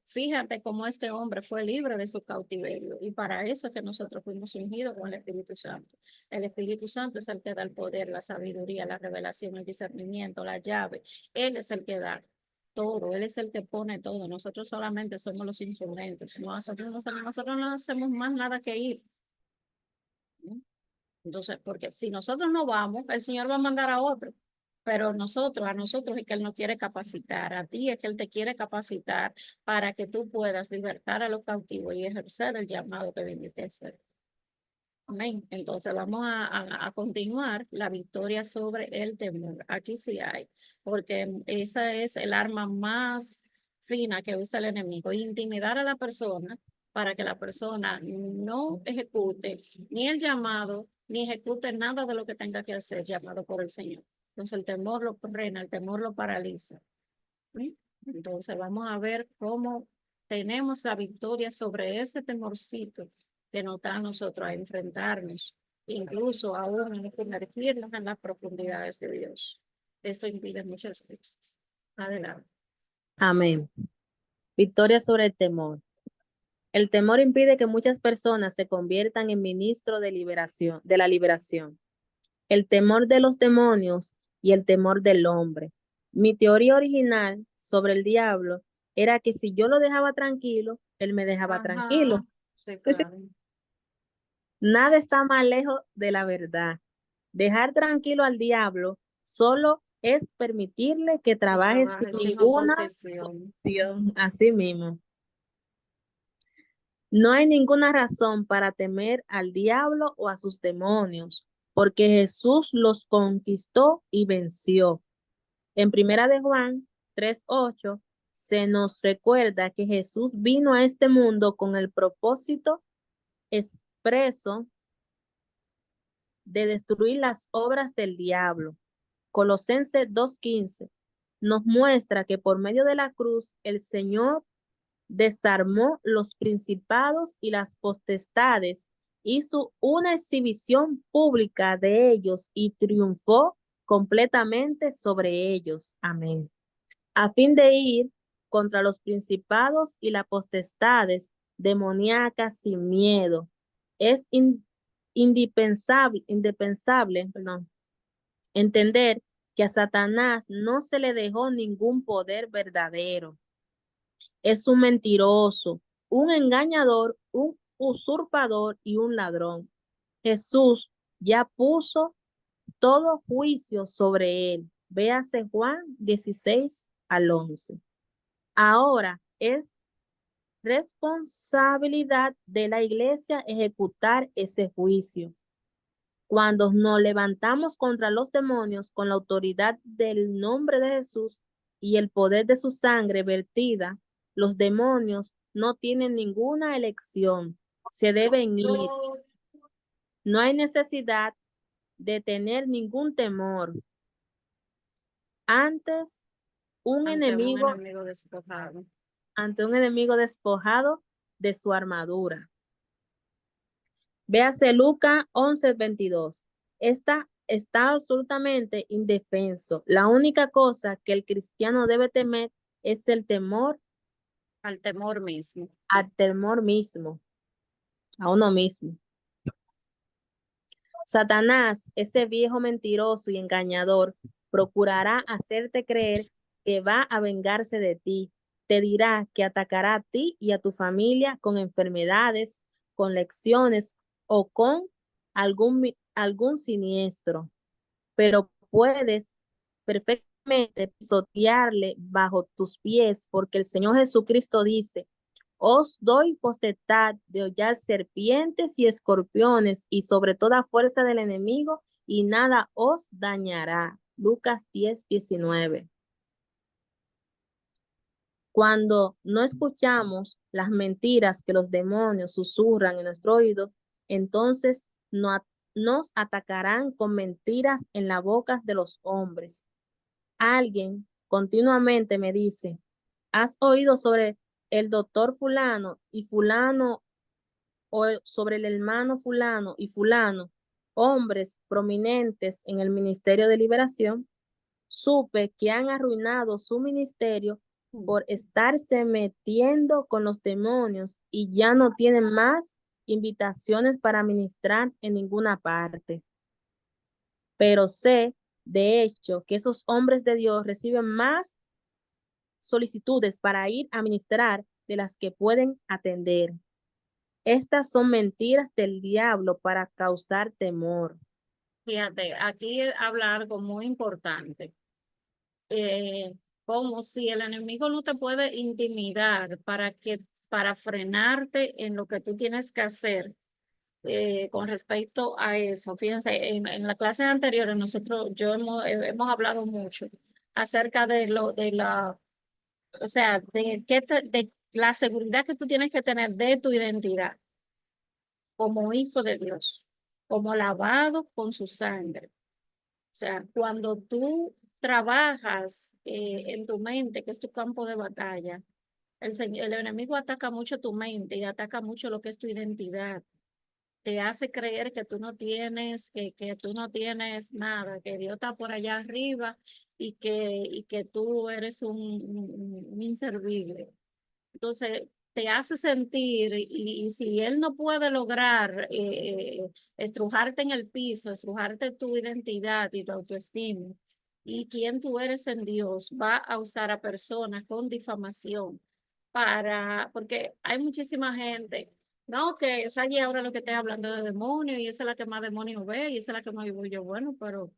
fíjate cómo este hombre fue libre de su cautiverio y para eso es que nosotros fuimos ungidos con el Espíritu Santo. El Espíritu Santo es el que da el poder, la sabiduría, la revelación, el discernimiento, la llave. Él es el que da todo, Él es el que pone todo. Nosotros solamente somos los instrumentos. Nosotros no hacemos más nada que ir. ¿No? Entonces, porque si nosotros no vamos, el Señor va a mandar a otro. Pero a nosotros es que Él nos quiere capacitar, a ti es que Él te quiere capacitar para que tú puedas libertar a los cautivos y ejercer el llamado que viniste a hacer. Amén. Entonces vamos a continuar la victoria sobre el temor. Aquí sí hay, porque esa es el arma más fina que usa el enemigo, intimidar a la persona para que la persona no ejecute ni el llamado, ni ejecute nada de lo que tenga que hacer llamado por el Señor. Entonces el temor lo frena, el temor lo paraliza. ¿Sí? Entonces vamos a ver cómo tenemos la victoria sobre ese temorcito que nos da a nosotros a enfrentarnos, incluso aún a sumergirnos en las profundidades de Dios. Esto impide muchas cosas. Adelante. Amén. Victoria sobre el temor. El temor impide que muchas personas se conviertan en ministros de la liberación. El temor de los demonios y el temor del hombre. Mi teoría original sobre el diablo era que si yo lo dejaba tranquilo, él me dejaba tranquilo. Sí, claro. Nada está más lejos de la verdad. Dejar tranquilo al diablo solo es permitirle que trabaje sin Sin ninguna oposición. opción. Así mismo. No hay ninguna razón para temer al diablo o a sus demonios, porque Jesús los conquistó y venció. En Primera de Juan 3:8 se nos recuerda que Jesús vino a este mundo con el propósito expreso de destruir las obras del diablo. Colosenses 2:15 nos muestra que por medio de la cruz el Señor desarmó los principados y las potestades, hizo una exhibición pública de ellos y triunfó completamente sobre ellos. Amén. A fin de ir contra los principados y las potestades demoníacas sin miedo. Es indispensable, entender que a Satanás no se le dejó ningún poder verdadero. Es un mentiroso, un engañador, un usurpador y un ladrón. Jesús ya puso todo juicio sobre él. Véase Juan 16-11. Ahora es responsabilidad de la iglesia ejecutar ese juicio. Cuando nos levantamos contra los demonios con la autoridad del nombre de Jesús y el poder de su sangre vertida, los demonios no tienen ninguna elección, se deben ir. No hay necesidad de tener ningún temor. Antes, un enemigo despojado. ante un enemigo despojado de su armadura. Véase Lucas 11:22. Está absolutamente indefenso. La única cosa que el cristiano debe temer es el temor Al temor mismo. al temor mismo, a uno mismo. Satanás, ese viejo mentiroso y engañador, procurará hacerte creer que va a vengarse de ti, te dirá que atacará a ti y a tu familia con enfermedades, con lecciones o con algún siniestro, pero puedes perfectamente pisotearle bajo tus pies, porque el Señor Jesucristo dice: os doy potestad de hollar serpientes y escorpiones y sobre toda fuerza del enemigo, y nada os dañará. Lucas 10:19. Cuando no escuchamos las mentiras que los demonios susurran en nuestro oído, entonces nos atacarán con mentiras en las bocas de los hombres. Alguien continuamente me dice: ¿has oído sobre el doctor fulano y fulano, o sobre el hermano fulano y fulano, hombres prominentes en el Ministerio de Liberación? Supe que han arruinado su ministerio por estarse metiendo con los demonios y ya no tienen más invitaciones para ministrar en ninguna parte. Pero sé, de hecho, que esos hombres de Dios reciben más solicitudes para ir a ministrar de las que pueden atender. Estas son mentiras del diablo para causar temor. Fíjate, aquí habla algo muy importante. Como si el enemigo no te puede intimidar para frenarte en lo que tú tienes que hacer con respecto a eso. Fíjense, en las clases anteriores yo hemos hablado mucho acerca o sea, de la seguridad que tú tienes que tener de tu identidad como hijo de Dios, como lavado con su sangre. O sea, cuando tú trabajas en tu mente, que es tu campo de batalla, el enemigo ataca mucho tu mente y ataca mucho lo que es tu identidad. Te hace creer que tú no tienes, que tú no tienes nada, que Dios está por allá arriba y que tú eres un inservible. Entonces, te hace sentir, y si él no puede lograr estrujarte en el piso, estrujarte tu identidad y tu autoestima, y quién tú eres en Dios, va a usar a personas con difamación porque hay muchísima gente, no, que esa allí ahora lo que esté hablando de demonios, y esa es la que más demonios ve, y esa es la que más vivo yo, bueno, pero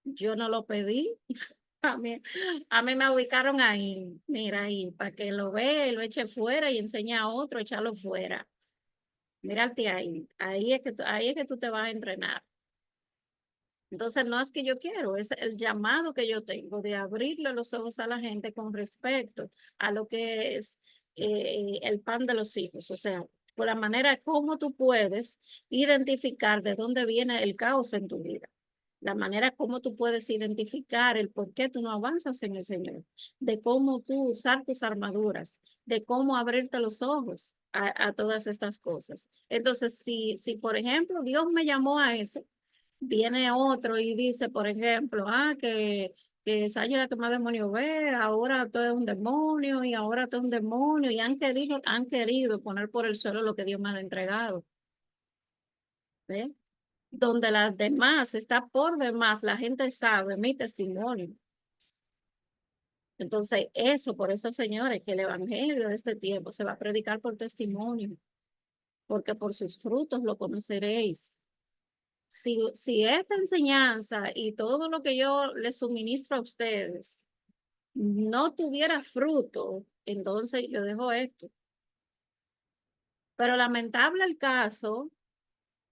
yo no lo pedí. A mí, a mí me ubicaron ahí, mira ahí, para que lo vea y lo eche fuera y enseñe a otro, echarlo fuera. Mírate ahí, ahí es que tú te vas a entrenar. Entonces, no es que yo quiero, es el llamado que yo tengo de abrirle los ojos a la gente con respecto a lo que es el pan de los hijos. O sea, por la manera como tú puedes identificar de dónde viene el caos en tu vida. La manera como tú puedes identificar el por qué tú no avanzas en el Señor, de cómo tú usar tus armaduras, de cómo abrirte los ojos a todas estas cosas. Entonces, si por ejemplo Dios me llamó a eso, viene otro y dice, por ejemplo, que esa es la que más demonio ve, ahora todo es un demonio y ahora todo es un demonio, y han querido poner por el suelo lo que Dios me ha entregado. ¿Ve? Donde las demás está por demás, la gente sabe mi testimonio. Entonces, por eso, señores, que el evangelio de este tiempo se va a predicar por testimonio, porque por sus frutos lo conoceréis. Si esta enseñanza y todo lo que yo les suministro a ustedes no tuviera fruto, entonces yo dejo esto. Pero lamentable el caso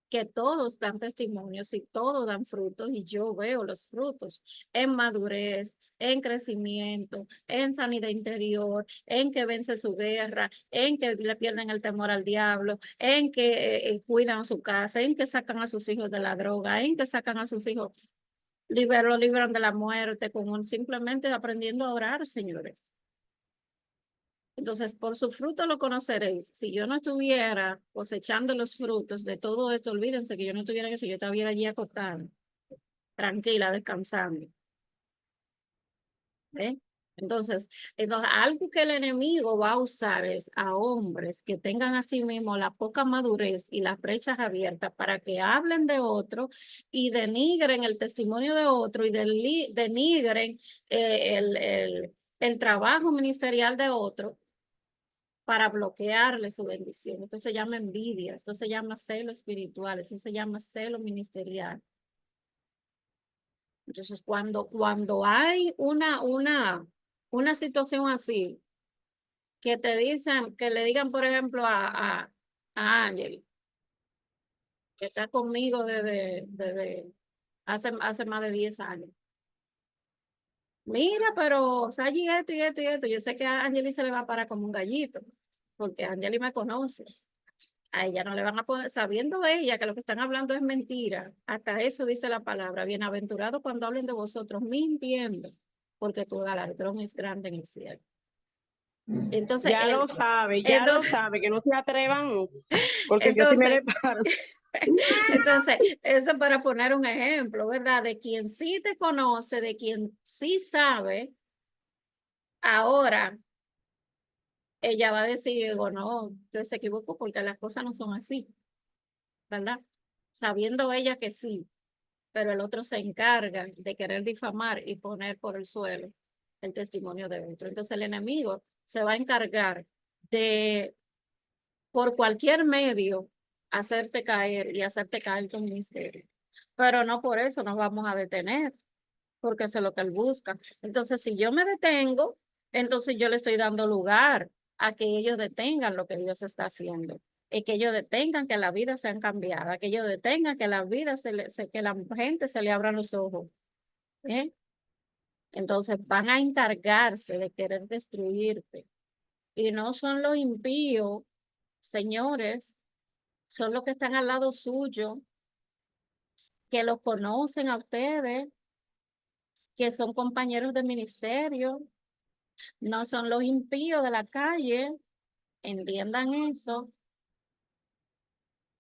que todos dan testimonios y todos dan frutos, y yo veo los frutos en madurez, en crecimiento, en sanidad interior, en que vence su guerra, en que le pierden el temor al diablo, en que cuidan su casa, en que sacan a sus hijos de la droga, en que sacan a sus hijos, lo libran de la muerte, simplemente aprendiendo a orar, señores. Entonces, por su fruto lo conoceréis. Si yo no estuviera cosechando los frutos de todo esto, olvídense que yo no estuviera eso, yo estuviera allí acostada, tranquila, descansando. ¿Ve? Entonces, algo que el enemigo va a usar es a hombres que tengan a sí mismo la poca madurez y las brechas abiertas para que hablen de otro y denigren el testimonio de otro y denigren el trabajo ministerial de otro para bloquearle su bendición. Esto se llama envidia, esto se llama celo espiritual, eso se llama celo ministerial. Entonces, cuando hay una situación así, que te dicen, que le digan, por ejemplo, a Ángel, que está conmigo desde hace más de 10 años. Mira, pero Sayi esto y esto y esto. Yo sé que a Angeli se le va a parar como un gallito, porque Angeli me conoce. A ella no le van a poner, sabiendo ella que lo que están hablando es mentira. Hasta eso dice la palabra. Bienaventurado cuando hablen de vosotros mintiendo, porque tu galardón es grande en el cielo. Entonces, Ya lo entonces, sabe, que no se atrevan, porque yo sí me entonces, reparo. entonces, eso para poner un ejemplo, ¿verdad? De quien sí te conoce, de quien sí sabe, ahora ella va a decir, bueno, usted se equivocó porque las cosas no son así, ¿verdad? Sabiendo ella que sí, pero el otro se encarga de querer difamar y poner por el suelo el testimonio de otro. Entonces el enemigo se va a encargar de, por cualquier medio, hacerte caer y hacerte caer tu ministerio. Pero no por eso nos vamos a detener, porque eso es lo que él busca. Entonces, si yo me detengo, entonces yo le estoy dando lugar a que ellos detengan lo que Dios está haciendo. Y que ellos detengan que la vida sea cambiada, que ellos detengan que la vida que la gente se le abran los ojos. ¿Eh? Entonces van a encargarse de querer destruirte. Y no son los impíos, señores, son los que están al lado suyo, que los conocen a ustedes, que son compañeros de ministerio, no son los impíos de la calle, entiendan eso,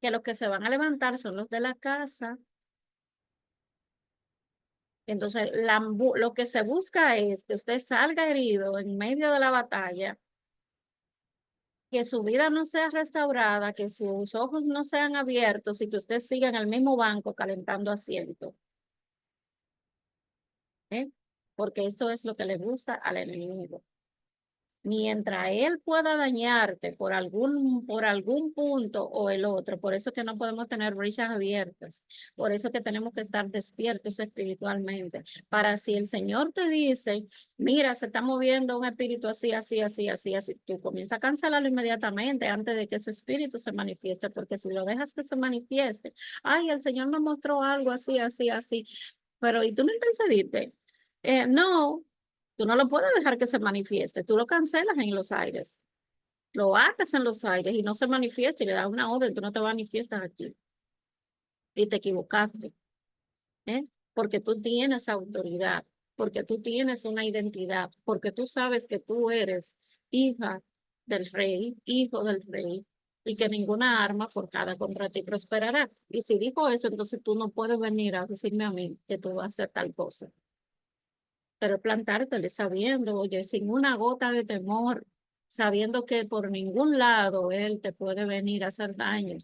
que los que se van a levantar son los de la casa. Entonces, lo que se busca es que usted salga herido en medio de la batalla, que su vida no sea restaurada, que sus ojos no sean abiertos y que usted siga en el mismo banco calentando asiento. ¿Eh? Porque esto es lo que le gusta al enemigo. Mientras él pueda dañarte por algún punto o el otro, por eso que no podemos tener brechas abiertas, por eso que tenemos que estar despiertos espiritualmente, para si el Señor te dice, mira, se está moviendo un espíritu así, así, así, así, así, tú comienzas a cancelarlo inmediatamente antes de que ese espíritu se manifieste, porque si lo dejas que se manifieste, ay, el Señor me mostró algo así, así, así, pero ¿y tú no intercediste? No. Tú no lo puedes dejar que se manifieste, tú lo cancelas en los aires, lo atas en los aires y no se manifiesta y le das una orden, tú no te manifiestas aquí y te equivocaste, ¿eh? Porque tú tienes autoridad, porque tú tienes una identidad, porque tú sabes que tú eres hija del rey, hijo del rey, y que ninguna arma forjada contra ti prosperará. Y si dijo eso, entonces tú no puedes venir a decirme a mí que tú vas a hacer tal cosa. Pero plantártele sabiendo, oye, sin una gota de temor, sabiendo que por ningún lado él te puede venir a hacer daño.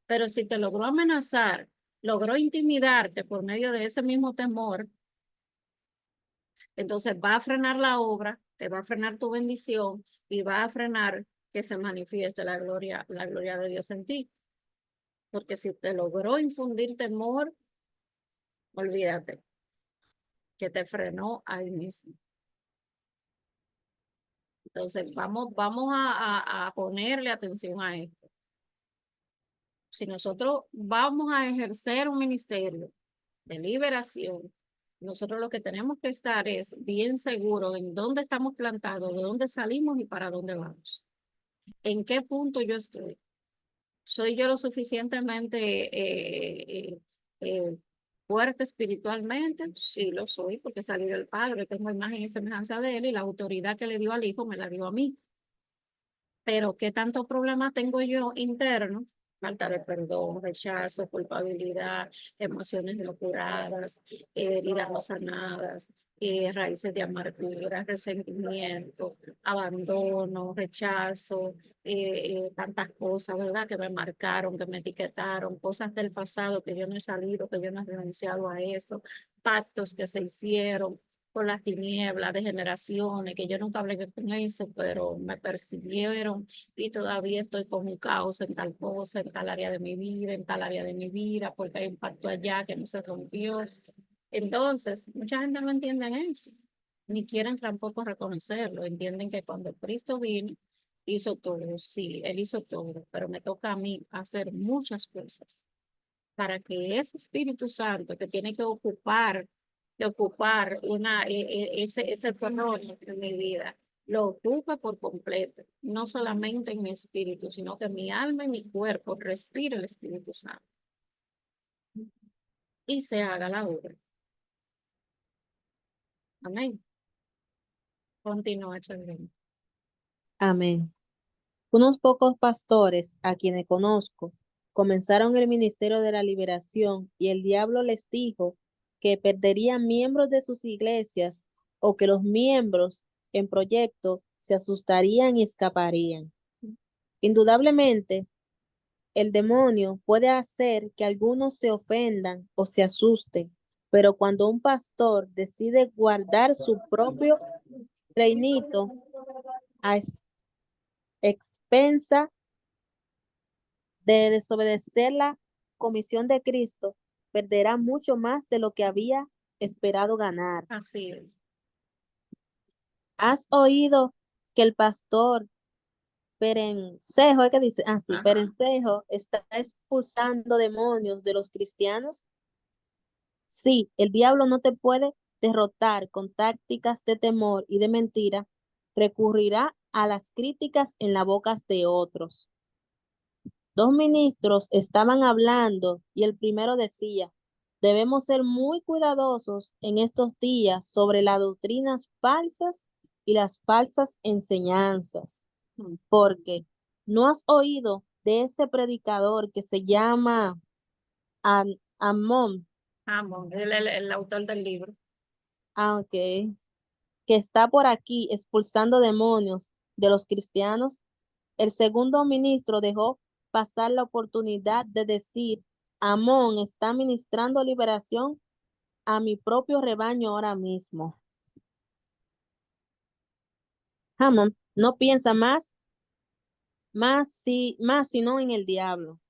Pero si te logró amenazar, logró intimidarte por medio de ese mismo temor, entonces va a frenar la obra, te va a frenar tu bendición y va a frenar que se manifieste la gloria de Dios en ti. Porque si te logró infundir temor, olvídate que te frenó ahí mismo. Entonces, vamos a ponerle atención a esto. Si nosotros vamos a ejercer un ministerio de liberación, nosotros lo que tenemos que estar es bien seguros en dónde estamos plantados, de dónde salimos y para dónde vamos. ¿En qué punto yo estoy? ¿Soy yo lo suficientemente fuerte espiritualmente? Sí, lo soy, porque salí del Padre, tengo imagen y semejanza de Él y la autoridad que le dio al Hijo me la dio a mí. Pero ¿qué tanto problema tengo yo interno? Falta de perdón, rechazo, culpabilidad, emociones no curadas, heridas no sanadas, raíces de amargura, resentimiento, abandono, rechazo, tantas cosas, ¿verdad? Que me marcaron, que me etiquetaron, cosas del pasado que yo no he salido, que yo no he renunciado a eso, pactos que se hicieron, por las tinieblas de generaciones, que yo nunca hablé con eso, pero me persiguieron y todavía estoy con un caos en tal cosa, en tal área de mi vida, en tal área de mi vida, porque hay un pacto allá que no se rompió. Entonces, mucha gente no entiende eso, ni quieren tampoco reconocerlo. Entienden que cuando Cristo vino, hizo todo, sí, Él hizo todo, pero me toca a mí hacer muchas cosas para que ese Espíritu Santo que tiene que ocupar ese terreno en mi vida, lo ocupe por completo, no solamente en mi espíritu, sino que mi alma y mi cuerpo respire el Espíritu Santo y se haga la obra. Amén. Continúa, Chandrina. Amén. Unos pocos pastores, a quienes conozco, comenzaron el ministerio de la liberación y el diablo les dijo que perderían miembros de sus iglesias o que los miembros en proyecto se asustarían y escaparían. Indudablemente, el demonio puede hacer que algunos se ofendan o se asusten, pero cuando un pastor decide guardar su propio reinito a expensa de desobedecer la comisión de Cristo, perderá mucho más de lo que había esperado ganar. Así es. ¿Has oído que el pastor Perencejo, ¿qué dice? Ah, sí, Ajá. Perencejo está expulsando demonios de los cristianos? Sí, el diablo no te puede derrotar con tácticas de temor y de mentira, recurrirá a las críticas en la boca de otros. Dos ministros estaban hablando y el primero decía, debemos ser muy cuidadosos en estos días sobre las doctrinas falsas y las falsas enseñanzas, porque no has oído de ese predicador que se llama Amón, Amón, el autor del libro. aunque que está por aquí expulsando demonios de los cristianos. El segundo ministro dejó pasar la oportunidad de decir, Amón está ministrando liberación a mi propio rebaño ahora mismo. Amón no piensa más sino en el diablo.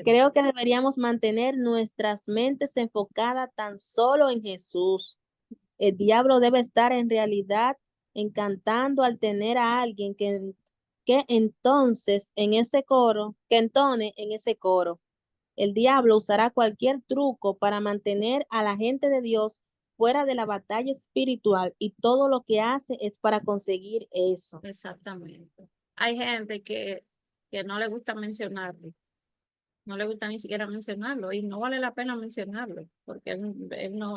Creo que deberíamos mantener nuestras mentes enfocadas tan solo en Jesús. El diablo debe estar en realidad encantando al tener a alguien que entonces en ese coro, que entone en ese coro. El diablo usará cualquier truco para mantener a la gente de Dios fuera de la batalla espiritual y todo lo que hace es para conseguir eso. Exactamente. Hay gente que no le gusta mencionarlo, no le gusta ni siquiera mencionarlo y no vale la pena mencionarlo, porque no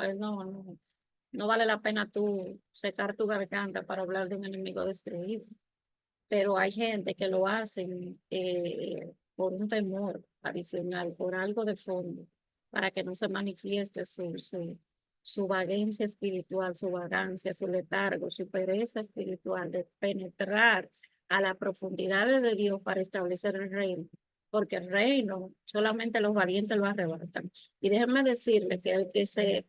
vale la pena tú secar tu garganta para hablar de un enemigo destruido. Pero hay gente que lo hacen por un temor adicional, por algo de fondo, para que no se manifieste su vagancia espiritual, su vagancia, su letargo, su pereza espiritual de penetrar a la profundidad de Dios para establecer el reino. Porque el reino solamente los valientes lo arrebatan. Y déjenme decirle que el que se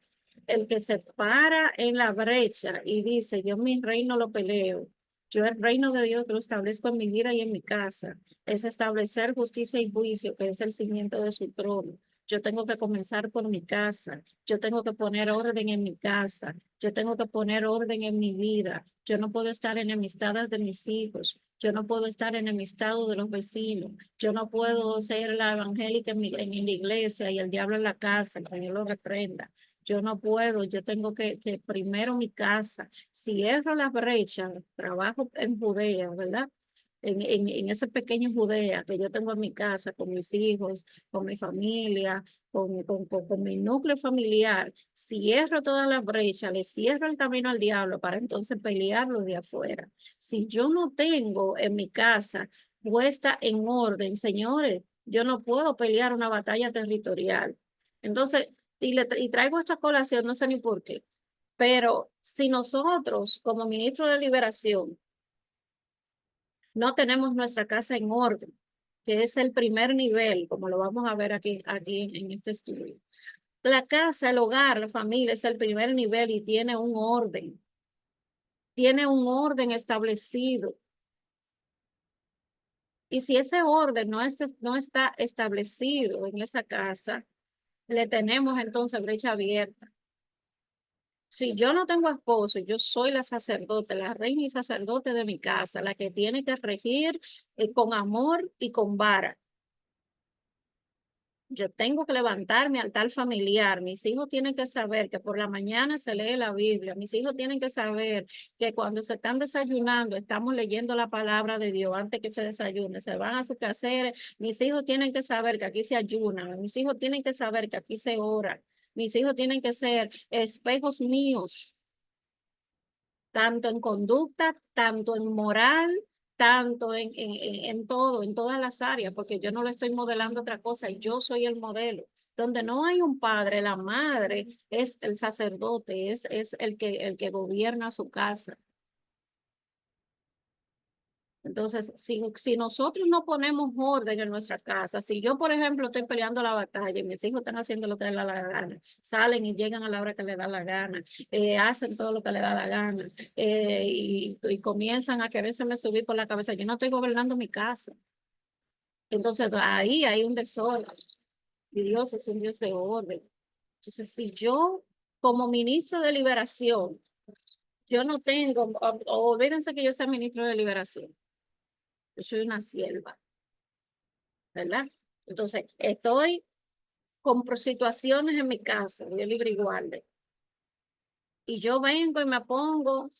para en la brecha y dice, yo mi reino lo peleo, yo el reino de Dios lo establezco en mi vida y en mi casa, es establecer justicia y juicio, que es el cimiento de su trono. Yo tengo que comenzar por mi casa, yo tengo que poner orden en mi casa, yo tengo que poner orden en mi vida, yo no puedo estar enemistadas de mis hijos, yo no puedo estar enemistado de los vecinos, yo no puedo ser la evangélica en la iglesia y el diablo en la casa, que Dios lo reprenda. Yo no puedo, yo tengo que primero mi casa, cierro las brechas, trabajo en Judea, ¿verdad? En ese pequeño Judea que yo tengo en mi casa, con mis hijos, con mi familia, con mi núcleo familiar, cierro todas las brechas, le cierro el camino al diablo para entonces pelearlo de afuera. Si yo no tengo en mi casa puesta en orden, señores, yo no puedo pelear una batalla territorial. Entonces, y traigo esta colación, no sé ni por qué, pero si nosotros, como ministro de Liberación, no tenemos nuestra casa en orden, que es el primer nivel, como lo vamos a ver aquí en este estudio. La casa, el hogar, la familia es el primer nivel y tiene un orden. Tiene un orden establecido. Y si ese orden no está establecido en esa casa, le tenemos entonces brecha abierta. Si yo no tengo esposo, yo soy la sacerdote, la reina y sacerdote de mi casa, la que tiene que regir con amor y con vara. Yo tengo que levantar mi altar familiar. Mis hijos tienen que saber que por la mañana se lee la Biblia. Mis hijos tienen que saber que cuando se están desayunando, estamos leyendo la palabra de Dios antes que se desayune. Se van a sus quehaceres. Mis hijos tienen que saber que aquí se ayuna. Mis hijos tienen que saber que aquí se ora. Mis hijos tienen que ser espejos míos, tanto en conducta, tanto en moral, tanto en todo, en todas las áreas, porque yo no le estoy modelando otra cosa, yo soy el modelo. Donde no hay un padre, la madre es el sacerdote, es el que gobierna su casa. Entonces, si nosotros no ponemos orden en nuestra casa, si yo, por ejemplo, estoy peleando la batalla y mis hijos están haciendo lo que les da la gana, salen y llegan a la hora que les da la gana, hacen todo lo que les da la gana y comienzan a querérseme subir por la cabeza, yo no estoy gobernando mi casa. Entonces, ahí hay un desorden y Dios es un Dios de orden. Entonces, si yo, como ministro de liberación, yo no tengo, olvídense que yo sea ministro de liberación. Yo soy una sierva, ¿verdad? Entonces, estoy con situaciones en mi casa, yo libre y guarde. Y yo vengo y me pongo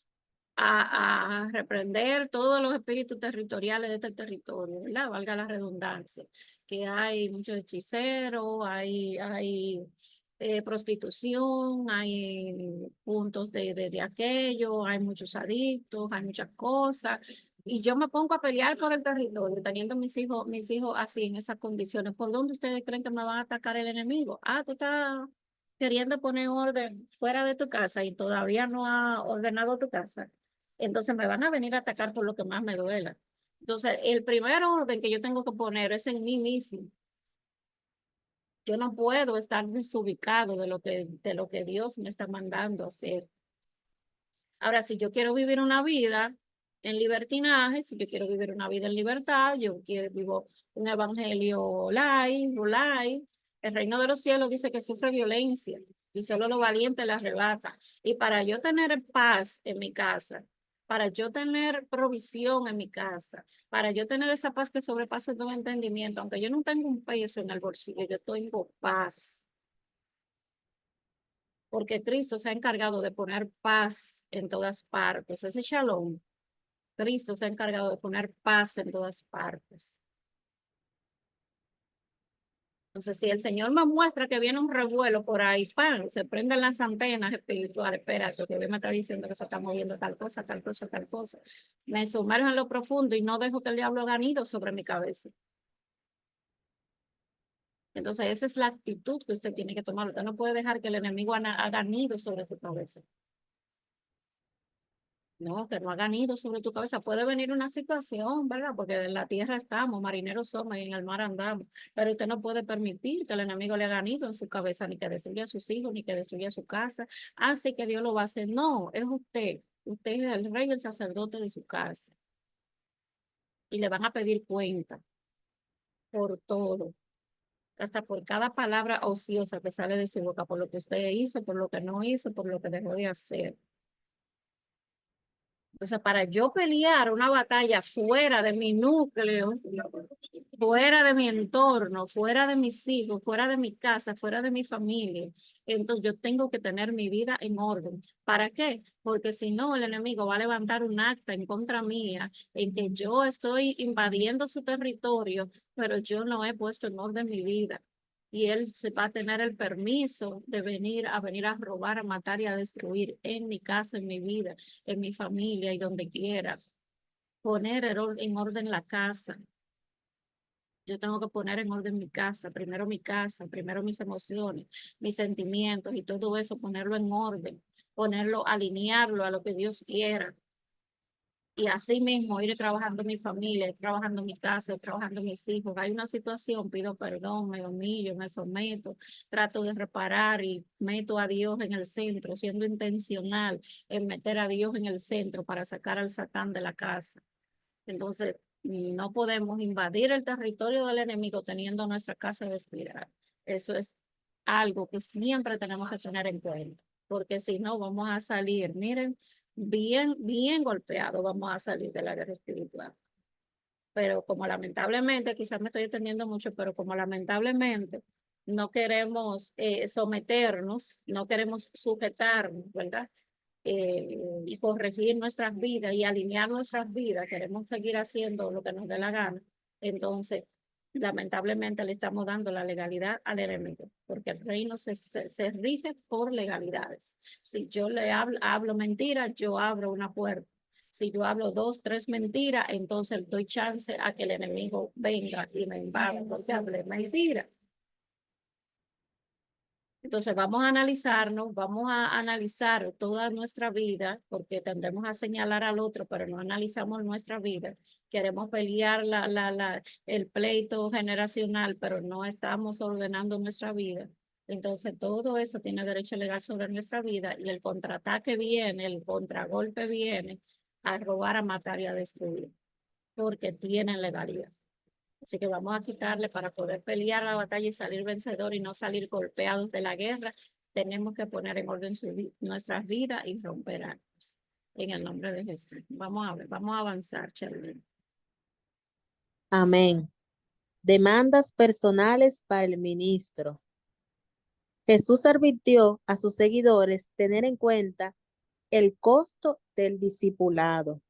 a reprender todos los espíritus territoriales de este territorio, ¿verdad? Valga la redundancia, que hay muchos hechiceros, hay prostitución, hay puntos de aquello, hay muchos adictos, hay muchas cosas. Y yo me pongo a pelear por el territorio, teniendo mis hijos así, en esas condiciones. ¿Por dónde ustedes creen que me van a atacar el enemigo? Ah, tú estás queriendo poner orden fuera de tu casa y todavía no ha ordenado tu casa. Entonces me van a venir a atacar por lo que más me duela. Entonces, el primer orden que yo tengo que poner es en mí mismo. Yo no puedo estar desubicado de lo que Dios me está mandando a hacer. Ahora, si yo quiero vivir una vida en libertinaje, si yo quiero vivir una vida en libertad, vivo un evangelio light, el reino de los cielos dice que sufre violencia y solo los valientes la arrebata. Y para yo tener paz en mi casa, para yo tener provisión en mi casa, para yo tener esa paz que sobrepasa todo entendimiento, aunque yo no tengo un peso en el bolsillo, yo tengo paz porque Cristo se ha encargado de poner paz en todas partes. Ese shalom, Cristo se ha encargado de poner paz en todas partes. Entonces, si el Señor me muestra que viene un revuelo por ahí, ¡pam!, se prenden las antenas espirituales, espérate, que Dios me está diciendo que se está moviendo tal cosa, tal cosa, tal cosa. Me sumerjo en lo profundo y no dejo que el diablo haga nido sobre mi cabeza. Entonces, esa es la actitud que usted tiene que tomar. Usted no puede dejar que el enemigo haga nido sobre su cabeza. No, que no hagan nido sobre tu cabeza. Puede venir una situación, ¿verdad? Porque en la tierra estamos, marineros somos y en el mar andamos. Pero usted no puede permitir que el enemigo le haga nido en su cabeza, ni que destruya a sus hijos, ni que destruya su casa. Así que Dios lo va a hacer. No, es usted. Usted es el rey y el sacerdote de su casa. Y le van a pedir cuenta por todo, hasta por cada palabra ociosa que sale de su boca, por lo que usted hizo, por lo que no hizo, por lo que dejó de hacer. Entonces, para yo pelear una batalla fuera de mi núcleo, fuera de mi entorno, fuera de mis hijos, fuera de mi casa, fuera de mi familia, entonces yo tengo que tener mi vida en orden. ¿Para qué? Porque si no, el enemigo va a levantar un acta en contra mía en que yo estoy invadiendo su territorio, pero yo no he puesto en orden mi vida. Y él se va a tener el permiso de venir a robar, a matar y a destruir en mi casa, en mi vida, en mi familia y donde quiera. Poner en orden la casa. Yo tengo que poner en orden mi casa, primero mis emociones, mis sentimientos y todo eso, ponerlo en orden, alinearlo a lo que Dios quiera. y así mismo ir trabajando mi familia, ir trabajando mi casa, ir trabajando mis hijos. Hay una situación, pido perdón, me humillo, me someto, trato de reparar y meto a Dios en el centro, siendo intencional en meter a Dios en el centro para sacar al Satán de la casa. Entonces, no podemos invadir el territorio del enemigo teniendo nuestra casa descuidada. Eso es algo que siempre tenemos que tener en cuenta, porque si no vamos a salir, miren, bien golpeados vamos a salir de la guerra espiritual. Pero como lamentablemente, quizás me estoy extendiendo mucho, pero como lamentablemente no queremos someternos, no queremos sujetarnos, ¿verdad? Y corregir nuestras vidas y alinear nuestras vidas, queremos seguir haciendo lo que nos dé la gana, entonces lamentablemente le estamos dando la legalidad al enemigo, porque el reino se rige por legalidades. Si yo le hablo mentira, yo abro una puerta. Si yo hablo 2, 3 mentiras, entonces doy chance a que el enemigo venga y me invada porque hablé mentira. Entonces vamos a analizarnos, vamos a analizar toda nuestra vida, porque tendemos a señalar al otro, pero no analizamos nuestra vida. Queremos pelear el pleito generacional, pero no estamos ordenando nuestra vida. Entonces todo eso tiene derecho legal sobre nuestra vida y el contraataque viene, el contragolpe viene a robar, a matar y a destruir, porque tienen legalidad. Así que vamos a quitarle para poder pelear la batalla y salir vencedor y no salir golpeados de la guerra. Tenemos que poner en orden nuestras vidas y romper armas. En el nombre de Jesús. Vamos a ver, vamos a avanzar, Charlene. Amén. Demandas personales para el ministro. Jesús advirtió a sus seguidores tener en cuenta el costo del discipulado.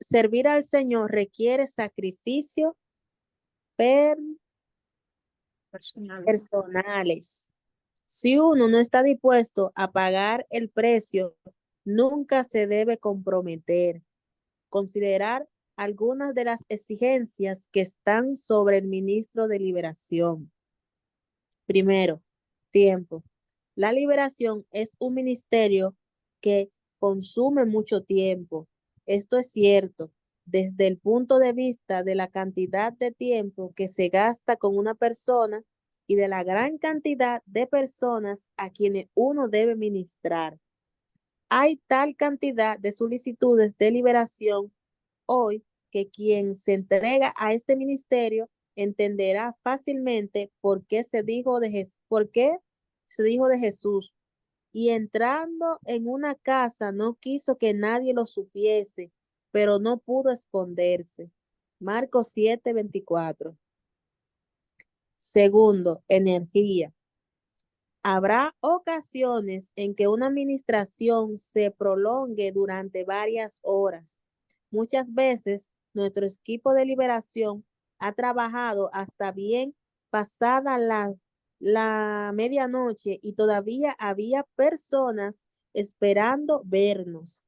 Servir al Señor requiere sacrificio personales. Si uno no está dispuesto a pagar el precio, nunca se debe comprometer. Considerar algunas de las exigencias que están sobre el ministro de liberación. Primero, tiempo. La liberación es un ministerio que consume mucho tiempo. Esto es cierto desde el punto de vista de la cantidad de tiempo que se gasta con una persona y de la gran cantidad de personas a quienes uno debe ministrar. Hay tal cantidad de solicitudes de liberación hoy que quien se entrega a este ministerio entenderá fácilmente por qué se dijo de Jesús. Y entrando en una casa no quiso que nadie lo supiese, pero no pudo esconderse. Marcos 7:24. Segundo, energía. Habrá ocasiones en que una administración se prolongue durante varias horas. Muchas veces nuestro equipo de liberación ha trabajado hasta bien pasada la medianoche y todavía había personas esperando vernos.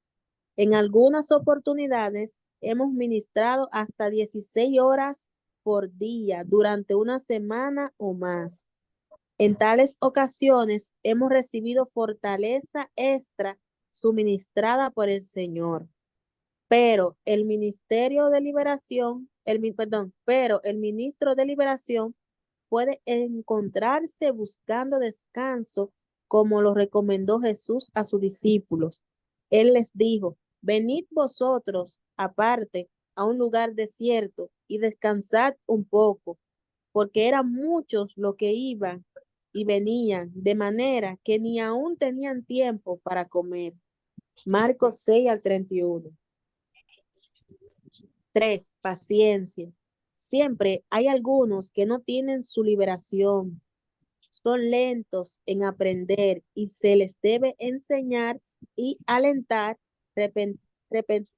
En algunas oportunidades hemos ministrado hasta 16 horas por día durante una semana o más. En tales ocasiones hemos recibido fortaleza extra suministrada por el Señor. Pero el ministerio de liberación, pero el ministro de liberación puede encontrarse buscando descanso como lo recomendó Jesús a sus discípulos. Él les dijo, venid vosotros aparte a un lugar desierto y descansad un poco, porque eran muchos los que iban y venían, de manera que ni aún tenían tiempo para comer. Marcos 6:31. 3, paciencia. Siempre hay algunos que no tienen su liberación. Son lentos en aprender y se les debe enseñar y alentar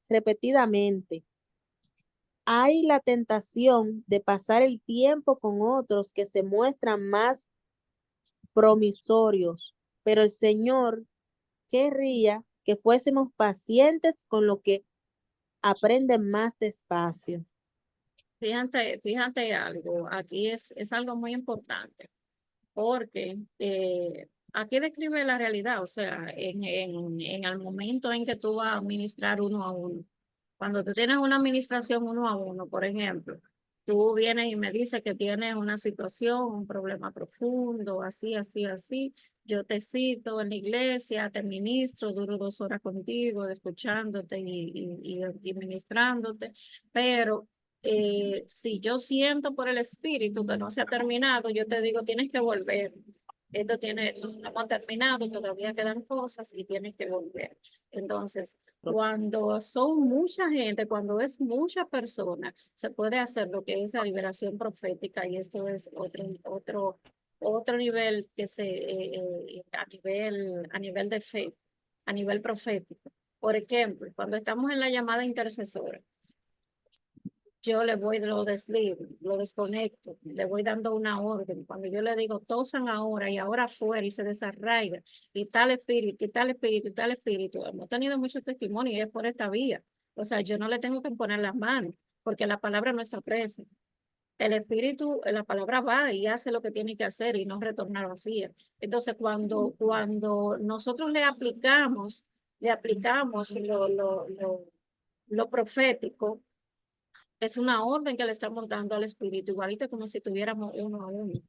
repetidamente. Hay la tentación de pasar el tiempo con otros que se muestran más promisorios, pero el Señor querría que fuésemos pacientes con lo que aprenden más despacio. Fíjate algo, aquí es algo muy importante, porque aquí describe la realidad, o sea, en el momento en que tú vas a administrar uno a uno. Cuando tú tienes una administración uno a uno, por ejemplo, tú vienes y me dices que tienes una situación, un problema profundo, así, así, así. Yo te cito en la iglesia, te ministro, duro 2 horas contigo, escuchándote y ministrándote, pero si yo siento por el espíritu que no se ha terminado, yo te digo, tienes que volver. Esto tiene, no hemos terminado, todavía quedan cosas y tienes que volver. Entonces, cuando son mucha gente, cuando es mucha persona, se puede hacer lo que es la liberación profética y esto es otro nivel que a nivel de fe, a nivel profético. Por ejemplo, cuando estamos en la llamada intercesora, yo le voy, lo desligo, lo desconecto, le voy dando una orden. Cuando yo le digo, tosan ahora y ahora afuera y se desarraiga, y tal espíritu, y tal espíritu, y tal espíritu. Hemos tenido muchos testimonios y es por esta vía. O sea, yo no le tengo que poner las manos, porque la palabra no está presa. El espíritu, la palabra va y hace lo que tiene que hacer y no retornar vacía. Entonces, cuando nosotros le aplicamos lo profético, es una orden que le estamos dando al espíritu, igualito como si tuviéramos uno a uno.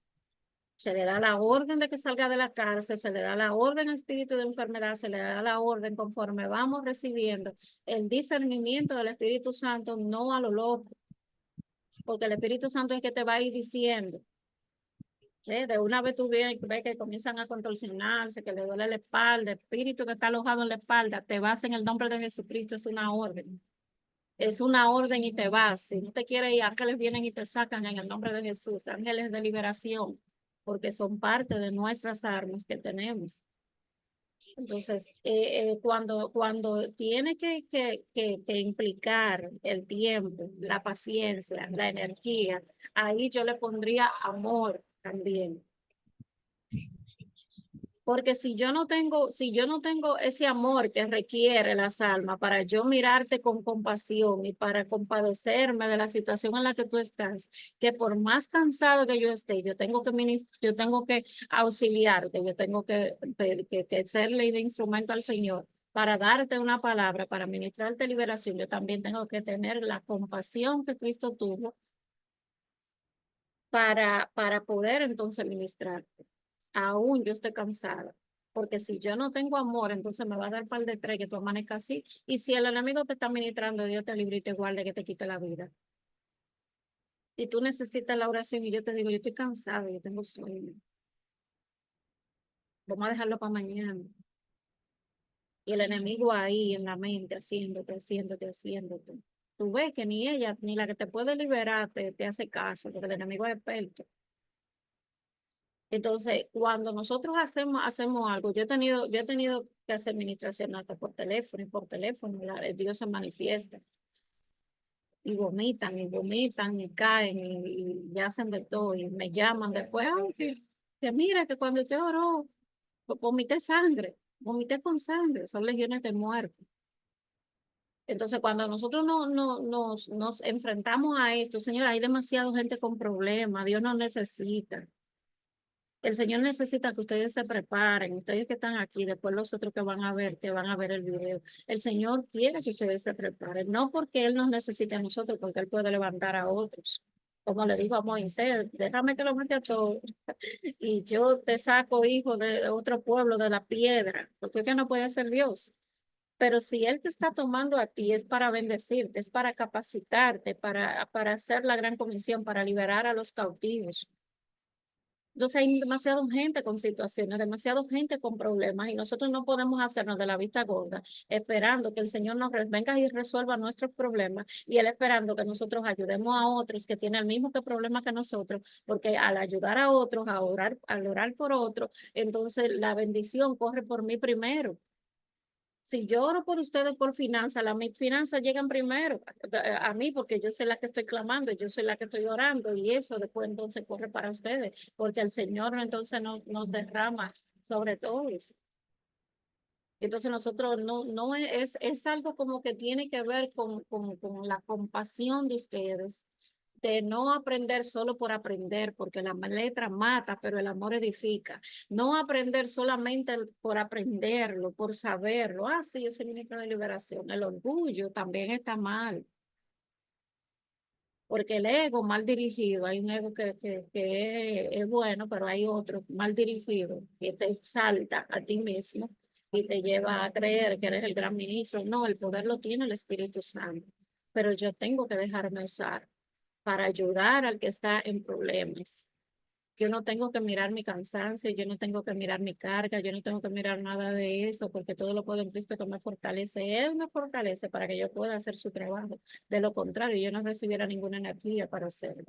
Se le da la orden de que salga de la cárcel, se le da la orden al espíritu de enfermedad, se le da la orden conforme vamos recibiendo el discernimiento del Espíritu Santo, no a lo loco, porque el Espíritu Santo es que te va a ir diciendo. De una vez tú ves que comienzan a contorsionarse, que le duele la espalda, el espíritu que está alojado en la espalda, te vas en el nombre de Jesucristo, es una orden. Es una orden y te vas. Si no te quieres ir, ángeles vienen y te sacan en el nombre de Jesús. Ángeles de liberación, porque son parte de nuestras armas que tenemos. Entonces, cuando tiene que implicar el tiempo, la paciencia, la energía, ahí yo le pondría amor también. Porque si yo no tengo ese amor que requiere las almas para yo mirarte con compasión y para compadecerme de la situación en la que tú estás, que por más cansado que yo esté, yo tengo que auxiliarte, yo tengo que serle de instrumento al Señor para darte una palabra, para ministrarte liberación. Yo también tengo que tener la compasión que Cristo tuvo para poder entonces ministrarte aún yo estoy cansada. Porque si yo no tengo amor, entonces me va a dar par de tres que tú amanezcas así. Y si el enemigo te está ministrando, Dios te libre y te guarde que te quite la vida. Y tú necesitas la oración y yo te digo, yo estoy cansada, yo tengo sueño. Vamos a dejarlo para mañana. Y el enemigo ahí en la mente, haciéndote. Tú ves que ni ella, ni la que te puede liberar, te hace caso, porque el enemigo es experto. Entonces, cuando nosotros hacemos algo, yo he tenido que hacer administración hasta por teléfono y por teléfono, Dios se manifiesta y vomitan y caen y hacen de todo y me llaman después, "Ay, que mira que cuando te oró, vomité con sangre, son legiones de muerte". Entonces, cuando nosotros nos enfrentamos a esto, señor, hay demasiada gente con problemas, Dios nos necesita. El Señor necesita que ustedes se preparen, ustedes que están aquí, después los otros que van a ver el video. El Señor quiere que ustedes se preparen, no porque Él nos necesite a nosotros, porque Él puede levantar a otros. Como le dijo a Moisés, déjame que lo mate a todos y yo te saco, hijo, de otro pueblo, de la piedra, porque es que no puede ser Dios. Pero si Él te está tomando a ti, es para bendecirte, es para capacitarte, para hacer la gran comisión, para liberar a los cautivos. Entonces hay demasiada gente con situaciones, demasiada gente con problemas y nosotros no podemos hacernos de la vista gorda esperando que el Señor nos venga y resuelva nuestros problemas y Él esperando que nosotros ayudemos a otros que tienen el mismo problema que nosotros, porque al ayudar a otros, al orar por otros, entonces la bendición corre por mí primero. Si yo oro por ustedes por finanzas, mis finanzas llegan primero a mí porque yo soy la que estoy clamando, yo soy la que estoy orando y eso después entonces corre para ustedes porque el Señor entonces nos derrama sobre todos. Entonces nosotros no es algo como que tiene que ver con la compasión de ustedes, de no aprender solo por aprender, porque la letra mata, pero el amor edifica. No aprender solamente por aprenderlo, por saberlo. Ah, sí, yo soy ministro de liberación. El orgullo también está mal. Porque el ego mal dirigido, hay un ego que es bueno, pero hay otro mal dirigido que te exalta a ti mismo y te lleva a creer que eres el gran ministro. No, el poder lo tiene el Espíritu Santo, pero yo tengo que dejarme usar para ayudar al que está en problemas. Yo no tengo que mirar mi cansancio, yo no tengo que mirar mi carga, yo no tengo que mirar nada de eso, porque todo lo puedo en Cristo que me fortalece. Él me fortalece para que yo pueda hacer su trabajo. De lo contrario, yo no recibiera ninguna energía para hacerlo.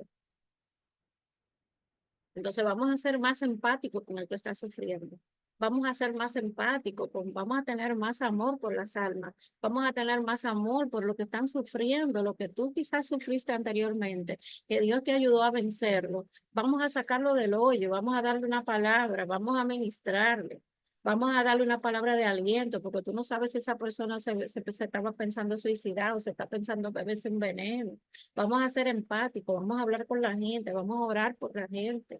Entonces vamos a ser más empáticos con el que está sufriendo. Vamos a ser más empáticos, vamos a tener más amor por las almas, vamos a tener más amor por lo que están sufriendo, lo que tú quizás sufriste anteriormente, que Dios te ayudó a vencerlo. Vamos a sacarlo del hoyo, vamos a darle una palabra, vamos a ministrarle, vamos a darle una palabra de aliento, porque tú no sabes si esa persona se estaba pensando suicidar o se está pensando beberse un veneno. Vamos a ser empáticos, vamos a hablar con la gente, vamos a orar por la gente.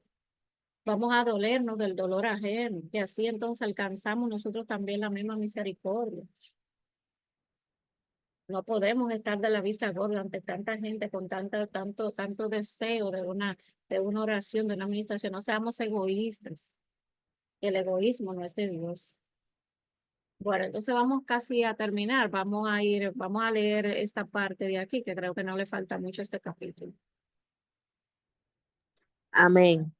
Vamos a dolernos del dolor ajeno, que así entonces alcanzamos nosotros también la misma misericordia. No podemos estar de la vista gorda ante tanta gente con tanto deseo de una oración, de una administración. No seamos egoístas. El egoísmo no es de Dios. Bueno, entonces vamos casi a terminar. Vamos a leer esta parte de aquí, que creo que no le falta mucho a este capítulo. Amén.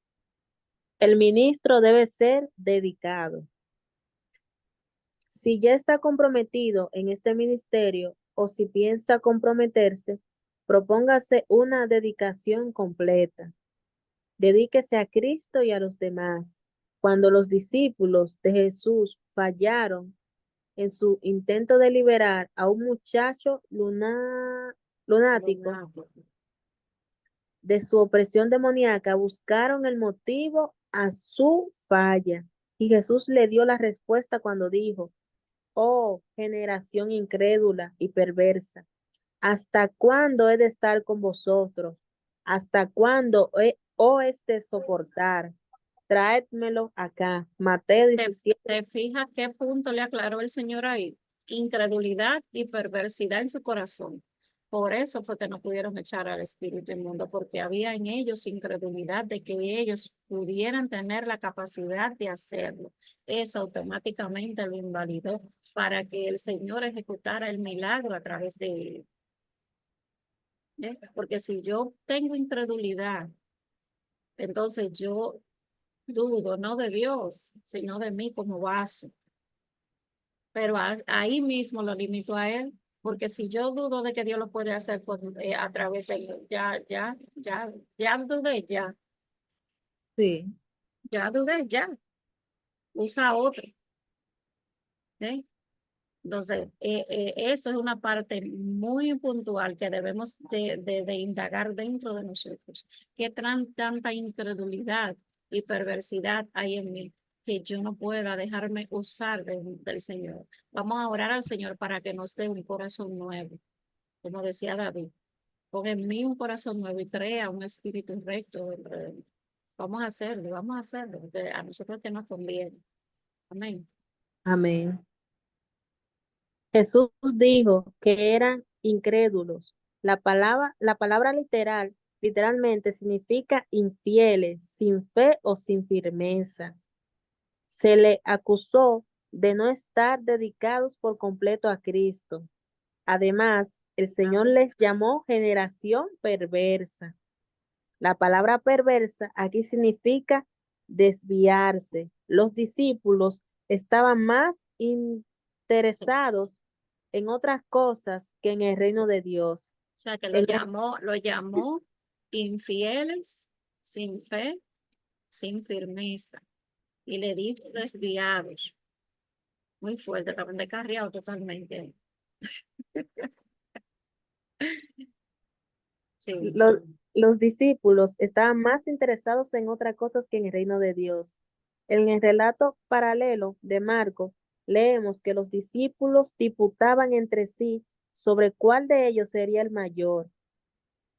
El ministro debe ser dedicado. Si ya está comprometido en este ministerio o si piensa comprometerse, propóngase una dedicación completa. Dedíquese a Cristo y a los demás. Cuando los discípulos de Jesús fallaron en su intento de liberar a un muchacho lunático de su opresión demoníaca, buscaron el motivo a su falla. Y Jesús le dio la respuesta cuando dijo: oh, generación incrédula y perversa, ¿hasta cuándo he de estar con vosotros? ¿Hasta cuándo es de soportar? Traédmelo acá. Mateo ¿Te, 17. te fijas qué punto le aclaró el Señor ahí? Incredulidad y perversidad en su corazón. Por eso fue que no pudieron echar al espíritu inmundo, porque había en ellos incredulidad de que ellos pudieran tener la capacidad de hacerlo. Eso automáticamente lo invalidó para que el Señor ejecutara el milagro a través de él. Porque si yo tengo incredulidad, entonces yo dudo no de Dios, sino de mí como vaso. Pero ahí mismo lo limito a él, porque si yo dudo de que Dios lo puede hacer a través de mí, ya dudé, Sí, ya dudé, usa otro. ¿Eh? Entonces, eso es una parte muy puntual que debemos de indagar dentro de nosotros. ¿Qué tanta incredulidad y perversidad hay en mí que yo no pueda dejarme usar del Señor? Vamos a orar al Señor para que nos dé un corazón nuevo, como decía David. Pon en mí un corazón nuevo y crea un espíritu recto dentro de mí. Vamos a hacerlo, porque a nosotros que nos conviene. Amén. amén. Jesús dijo que eran incrédulos. La palabra literalmente significa infieles, sin fe o sin firmeza. Se le acusó de no estar dedicados por completo a Cristo. Además, el Señor les llamó generación perversa. La palabra perversa aquí significa desviarse. Los discípulos estaban más interesados en otras cosas que en el reino de Dios. O sea, que En lo llamó infieles, sin fe, sin firmeza. Y le dijo desviados. Muy fuerte, también descarriado totalmente. Sí. lo- los discípulos estaban más interesados en otras cosas que en el reino de Dios. En el relato paralelo de Marco, leemos que los discípulos disputaban entre sí sobre cuál de ellos sería el mayor.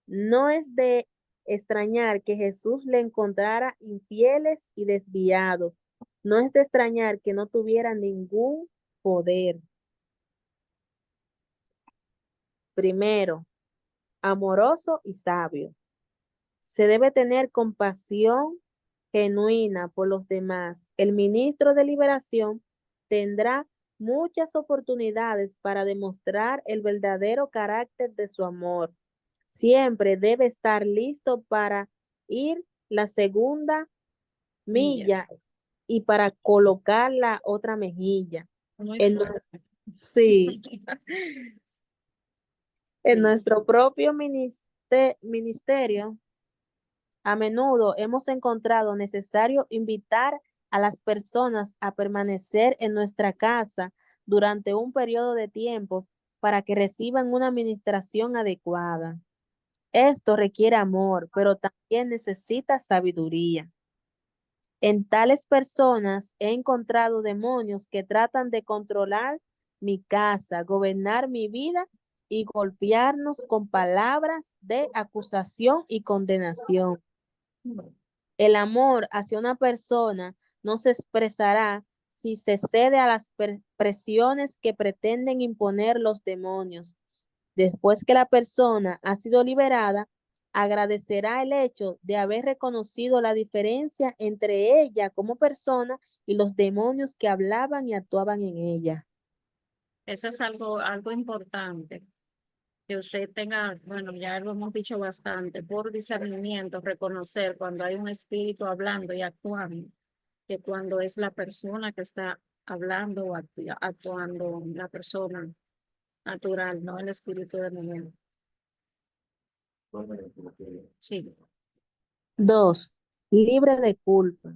No es de extrañar que Jesús le encontrara infieles y desviados. No es de extrañar que no tuviera ningún poder. Primero, amoroso y sabio. Se debe tener compasión genuina por los demás. El ministro de Liberación tendrá muchas oportunidades para demostrar el verdadero carácter de su amor. Siempre debe estar listo para ir la segunda milla y para colocar la otra mejilla. Muy En, fuerte. sí, en Sí. nuestro propio ministerio, a menudo hemos encontrado necesario invitar a las personas a permanecer en nuestra casa durante un periodo de tiempo para que reciban una administración adecuada. Esto requiere amor, pero también necesita sabiduría. En tales personas he encontrado demonios que tratan de controlar mi casa, gobernar mi vida y golpearnos con palabras de acusación y condenación. El amor hacia una persona no se expresará si se cede a las presiones que pretenden imponer los demonios. Después que la persona ha sido liberada, agradecerá el hecho de haber reconocido la diferencia entre ella como persona y los demonios que hablaban y actuaban en ella. Eso es algo importante, que usted tenga, bueno, ya lo hemos dicho bastante, por discernimiento, reconocer cuando hay un espíritu hablando y actuando, que cuando es la persona que está hablando o actuando, la persona natural, no el espíritu de momento. Sí. 2. Libre de culpa.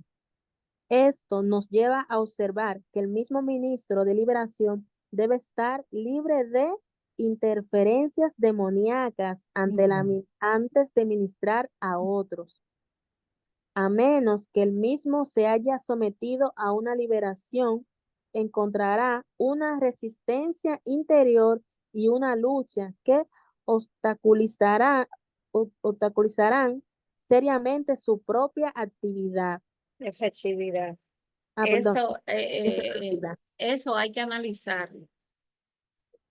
Esto nos lleva a observar que el mismo ministro de liberación debe estar libre de interferencias demoníacas antes de ministrar a otros, a menos que el mismo se haya sometido a una liberación, encontrará una resistencia interior y una lucha que obstaculizarán seriamente su propia actividad. Efectividad. Perdón. Eso hay que analizarlo.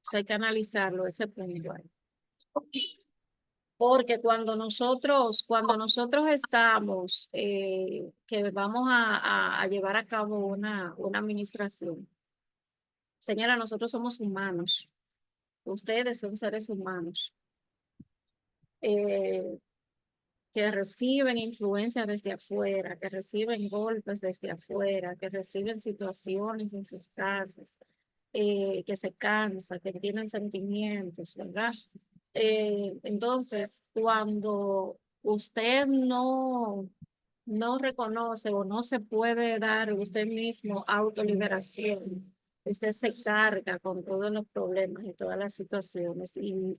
Eso hay que analizarlo, ese punto ahí. Porque cuando nosotros estamos, que vamos a llevar a cabo una administración, señora, nosotros somos humanos, ustedes son seres humanos, eh, que reciben influencia desde afuera, que reciben golpes desde afuera, que reciben situaciones en sus casas, que se cansan, que tienen sentimientos, ¿verdad? Entonces, cuando usted no reconoce o no se puede dar usted mismo autoliberación, usted se carga con todos los problemas y todas las situaciones y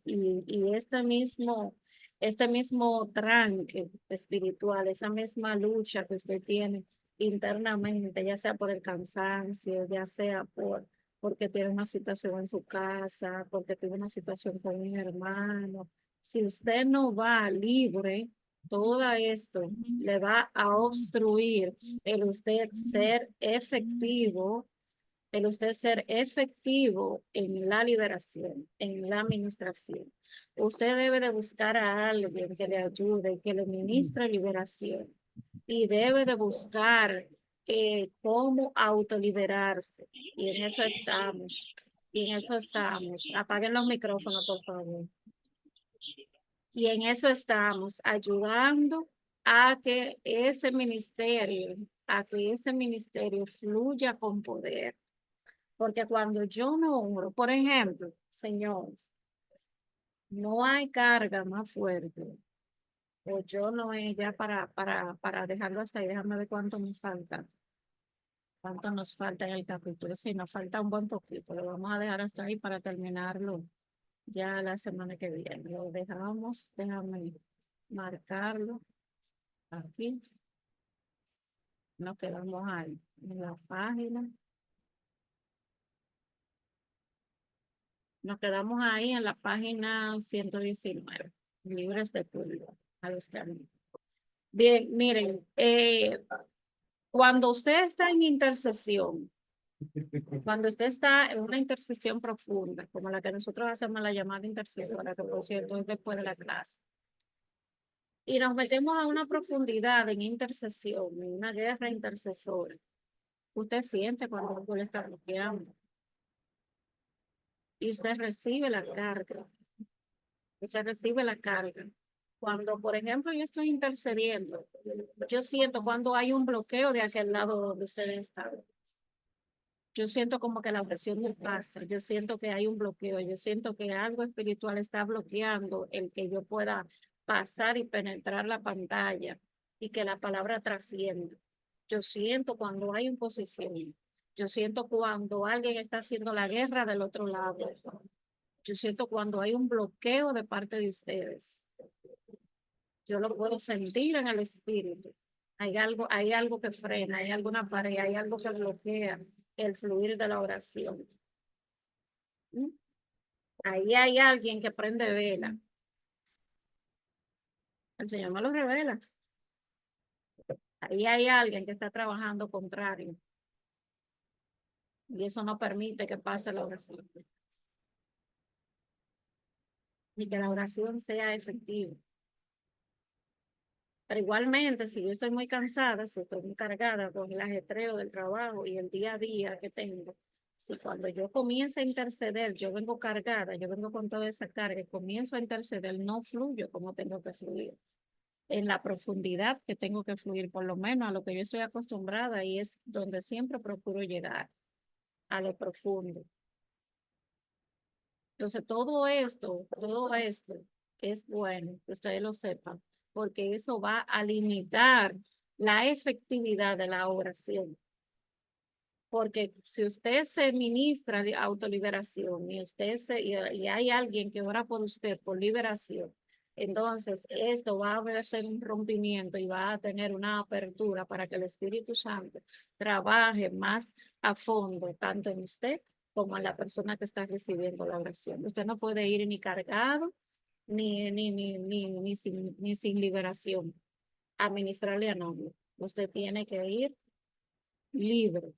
este mismo tranque espiritual, esa misma lucha que usted tiene internamente, ya sea por el cansancio, ya sea porque tiene una situación en su casa, porque tiene una situación con un hermano. Si usted no va libre, todo esto le va a obstruir el usted ser efectivo en la liberación, en la administración. Usted debe de buscar a alguien que le ayude, que le ministre liberación y debe de buscar cómo autoliberarse. Y en eso estamos. Y en eso estamos. Apaguen los micrófonos, por favor. Y en eso estamos, ayudando a que ese ministerio fluya con poder. Porque cuando yo no oro, por ejemplo, señores, no hay carga más fuerte. O yo no es ya para dejarlo hasta ahí, déjame ver cuánto me falta. Cuánto nos falta en el capítulo. Sí, nos falta un buen poquito. Lo vamos a dejar hasta ahí para terminarlo ya la semana que viene. Lo dejamos, déjame marcarlo aquí. Nos quedamos ahí en la página. Nos quedamos ahí en la página 119. libres de culpa a los que han. Bien, miren, cuando usted está en intercesión, cuando usted está en una intercesión profunda, como la que nosotros hacemos la llamada intercesora, que por cierto es después de la clase, y nos metemos a una profundidad en intercesión, en una guerra intercesora, usted siente cuando algo le está bloqueando y usted recibe la carga. Usted recibe la carga. Cuando, por ejemplo, yo estoy intercediendo, yo siento cuando hay un bloqueo de aquel lado donde ustedes están. Yo siento como que la presión no pasa, yo siento que hay un bloqueo, yo siento que algo espiritual está bloqueando el que yo pueda pasar y penetrar la pantalla y que la palabra trascienda. Yo siento cuando hay imposición, yo siento cuando alguien está haciendo la guerra del otro lado, yo siento cuando hay un bloqueo de parte de ustedes. Yo lo puedo sentir en el espíritu. Hay algo que frena, hay alguna pared, hay algo que bloquea el fluir de la oración. ¿Mm? Ahí hay alguien que prende vela. El Señor me lo revela. Ahí hay alguien que está trabajando contrario. Y eso no permite que pase la oración. Ni que la oración sea efectiva. Pero igualmente, si yo estoy muy cansada, si estoy muy cargada con el ajetreo del trabajo y el día a día que tengo, si cuando yo comienzo a interceder, yo vengo cargada, yo vengo con toda esa carga y comienzo a interceder, no fluyo como tengo que fluir, en la profundidad que tengo que fluir, por lo menos a lo que yo estoy acostumbrada y es donde siempre procuro llegar, a lo profundo. Entonces, todo esto es bueno que ustedes lo sepan, porque eso va a limitar la efectividad de la oración. Porque si usted se ministra de autoliberación y hay alguien que ora por usted por liberación, entonces esto va a ser un rompimiento y va a tener una apertura para que el Espíritu Santo trabaje más a fondo, tanto en usted como en la persona que está recibiendo la oración. Usted no puede ir ni cargado ni sin liberación a ministrarle a nadie. Usted tiene que ir libre.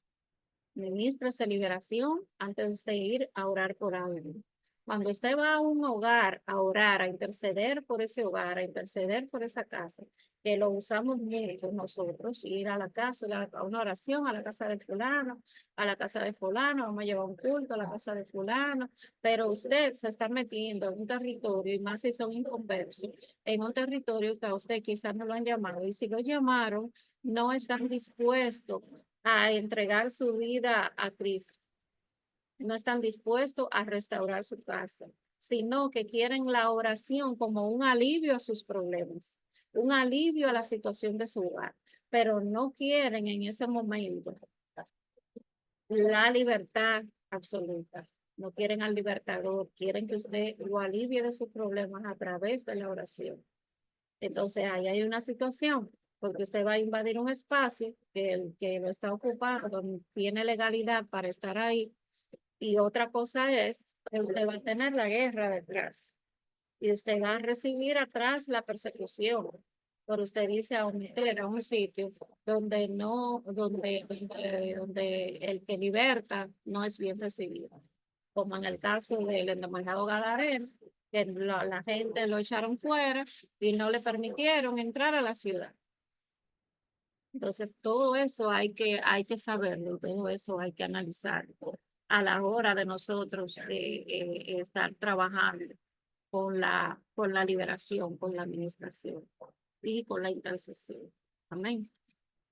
Ministrase liberación antes de ir a orar por alguien. Cuando usted va a un hogar a orar, a interceder por ese hogar, a interceder por esa casa, que lo usamos mucho nosotros, ir a la casa, a una oración, a la casa de fulano, a la casa de fulano, vamos a llevar un culto a la casa de fulano, pero usted se está metiendo en un territorio, y más si son inconversos, en un territorio que a usted quizás no lo han llamado, y si lo llamaron, no están dispuestos a entregar su vida a Cristo. No están dispuestos a restaurar su casa, sino que quieren la oración como un alivio a sus problemas, un alivio a la situación de su hogar, pero no quieren en ese momento la libertad absoluta. No quieren al libertador, quieren que usted lo alivie de sus problemas a través de la oración. Entonces ahí hay una situación, porque usted va a invadir un espacio que el que lo está ocupando tiene legalidad para estar ahí. Y otra cosa es que usted va a tener la guerra detrás y usted va a recibir atrás la persecución. Pero usted dice a meter a un sitio donde no, donde el que liberta no es bien recibido. Como en el caso del endemoniado Gadareno, que la gente lo echaron fuera y no le permitieron entrar a la ciudad. Entonces, todo eso hay que saberlo, todo eso hay que analizarlo a la hora de nosotros estar trabajando con la liberación, con la administración y con la intercesión. Amén.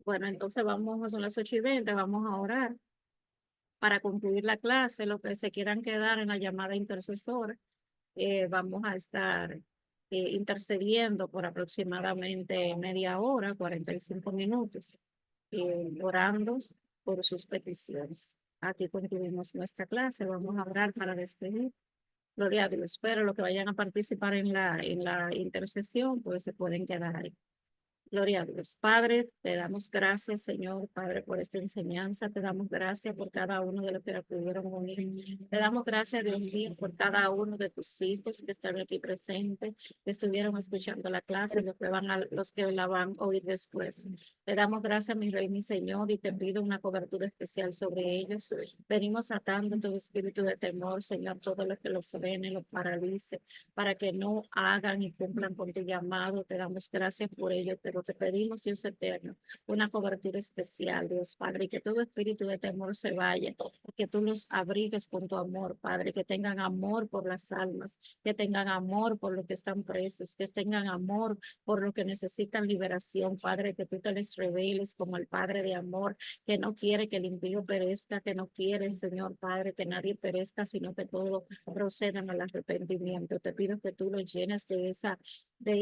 Bueno, entonces vamos, son las 8:20, vamos a orar para concluir la clase. Los que se quieran quedar en la llamada intercesora, vamos a estar intercediendo por aproximadamente media hora, 45 minutos, orando por sus peticiones. Aquí concluimos nuestra clase. Vamos a orar para despedir. Gloria a Dios. Pero los que vayan a participar en la intercesión, pues se pueden quedar ahí. Gloria a Dios. Padre, te damos gracias, Señor, Padre, por esta enseñanza. Te damos gracias por cada uno de los que pudieron unir. Te damos gracias, Dios mío, por cada uno de tus hijos que están aquí presentes, que estuvieron escuchando la clase y los que la van a oír después. Te damos gracias, mi Rey, mi Señor, y te pido una cobertura especial sobre ellos. Venimos atando tu espíritu de temor, Señor, todo lo que los frene, los paralice, para que no hagan y cumplan con tu llamado. Te damos gracias por ello, pero te pedimos, Dios eterno, una cobertura especial, Dios Padre, y que todo espíritu de temor se vaya, que tú los abrigues con tu amor, Padre, que tengan amor por las almas, que tengan amor por los que están presos, que tengan amor por los que necesitan liberación, Padre, que tú te les reveles como el Padre de amor, que no quiere que el impío perezca, que no quiere, Señor Padre, que nadie perezca, sino que todos procedan al arrepentimiento. Te pido que tú los llenes de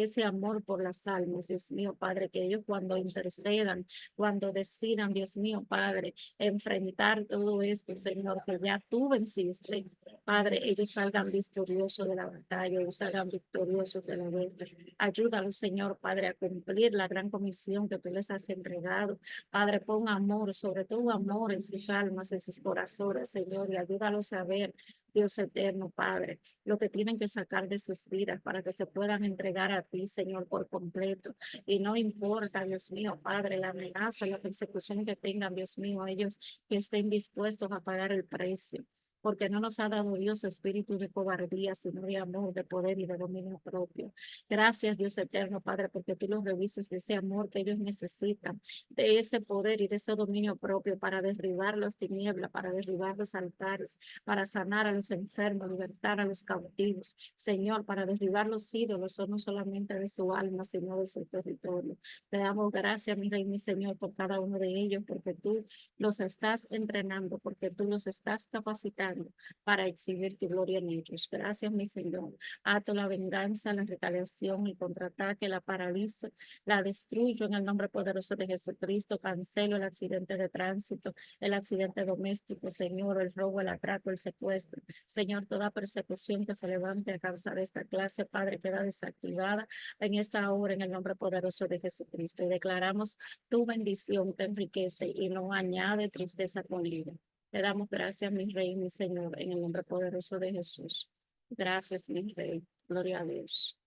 ese amor por las almas, Dios mío, Padre, que ellos cuando intercedan, cuando decidan, Dios mío, Padre, enfrentar todo esto, Señor, que ya tú venciste, Padre, ellos salgan victoriosos de la batalla, ellos salgan victoriosos de la guerra. Ayúdalos, Señor, Padre, a cumplir la gran comisión que tú les has entregado. Padre, pon amor, sobre todo amor en sus almas, en sus corazones, Señor, y ayúdalos a ver, Dios eterno, Padre, lo que tienen que sacar de sus vidas para que se puedan entregar a ti, Señor, por completo. Y no importa, Dios mío, Padre, la amenaza, la persecución que tengan, Dios mío, ellos que estén dispuestos a pagar el precio, porque no nos ha dado Dios espíritu de cobardía, sino de amor, de poder y de dominio propio. Gracias, Dios eterno, Padre, porque tú los revistes de ese amor que ellos necesitan, de ese poder y de ese dominio propio para derribar las tinieblas, para derribar los altares, para sanar a los enfermos, libertar a los cautivos. Señor, para derribar los ídolos, no solamente de su alma, sino de su territorio. Te damos gracias, mi Rey, mi Señor, por cada uno de ellos, porque tú los estás entrenando, porque tú los estás capacitando para exhibir tu gloria en ellos. Gracias, mi Señor. Ato la venganza, la retaliación, el contraataque, la paralizo, la destruyo en el nombre poderoso de Jesucristo. Cancelo el accidente de tránsito, el accidente doméstico, Señor, el robo, el atraco, el secuestro. Señor, toda persecución que se levante a causa de esta clase, Padre, queda desactivada en esta hora en el nombre poderoso de Jesucristo. Y declaramos tu bendición te enriquece y no añade tristeza con ella. Te damos gracias, mi Rey, mi Señor, en el nombre poderoso de Jesús. Gracias, mi Rey. Gloria a Dios.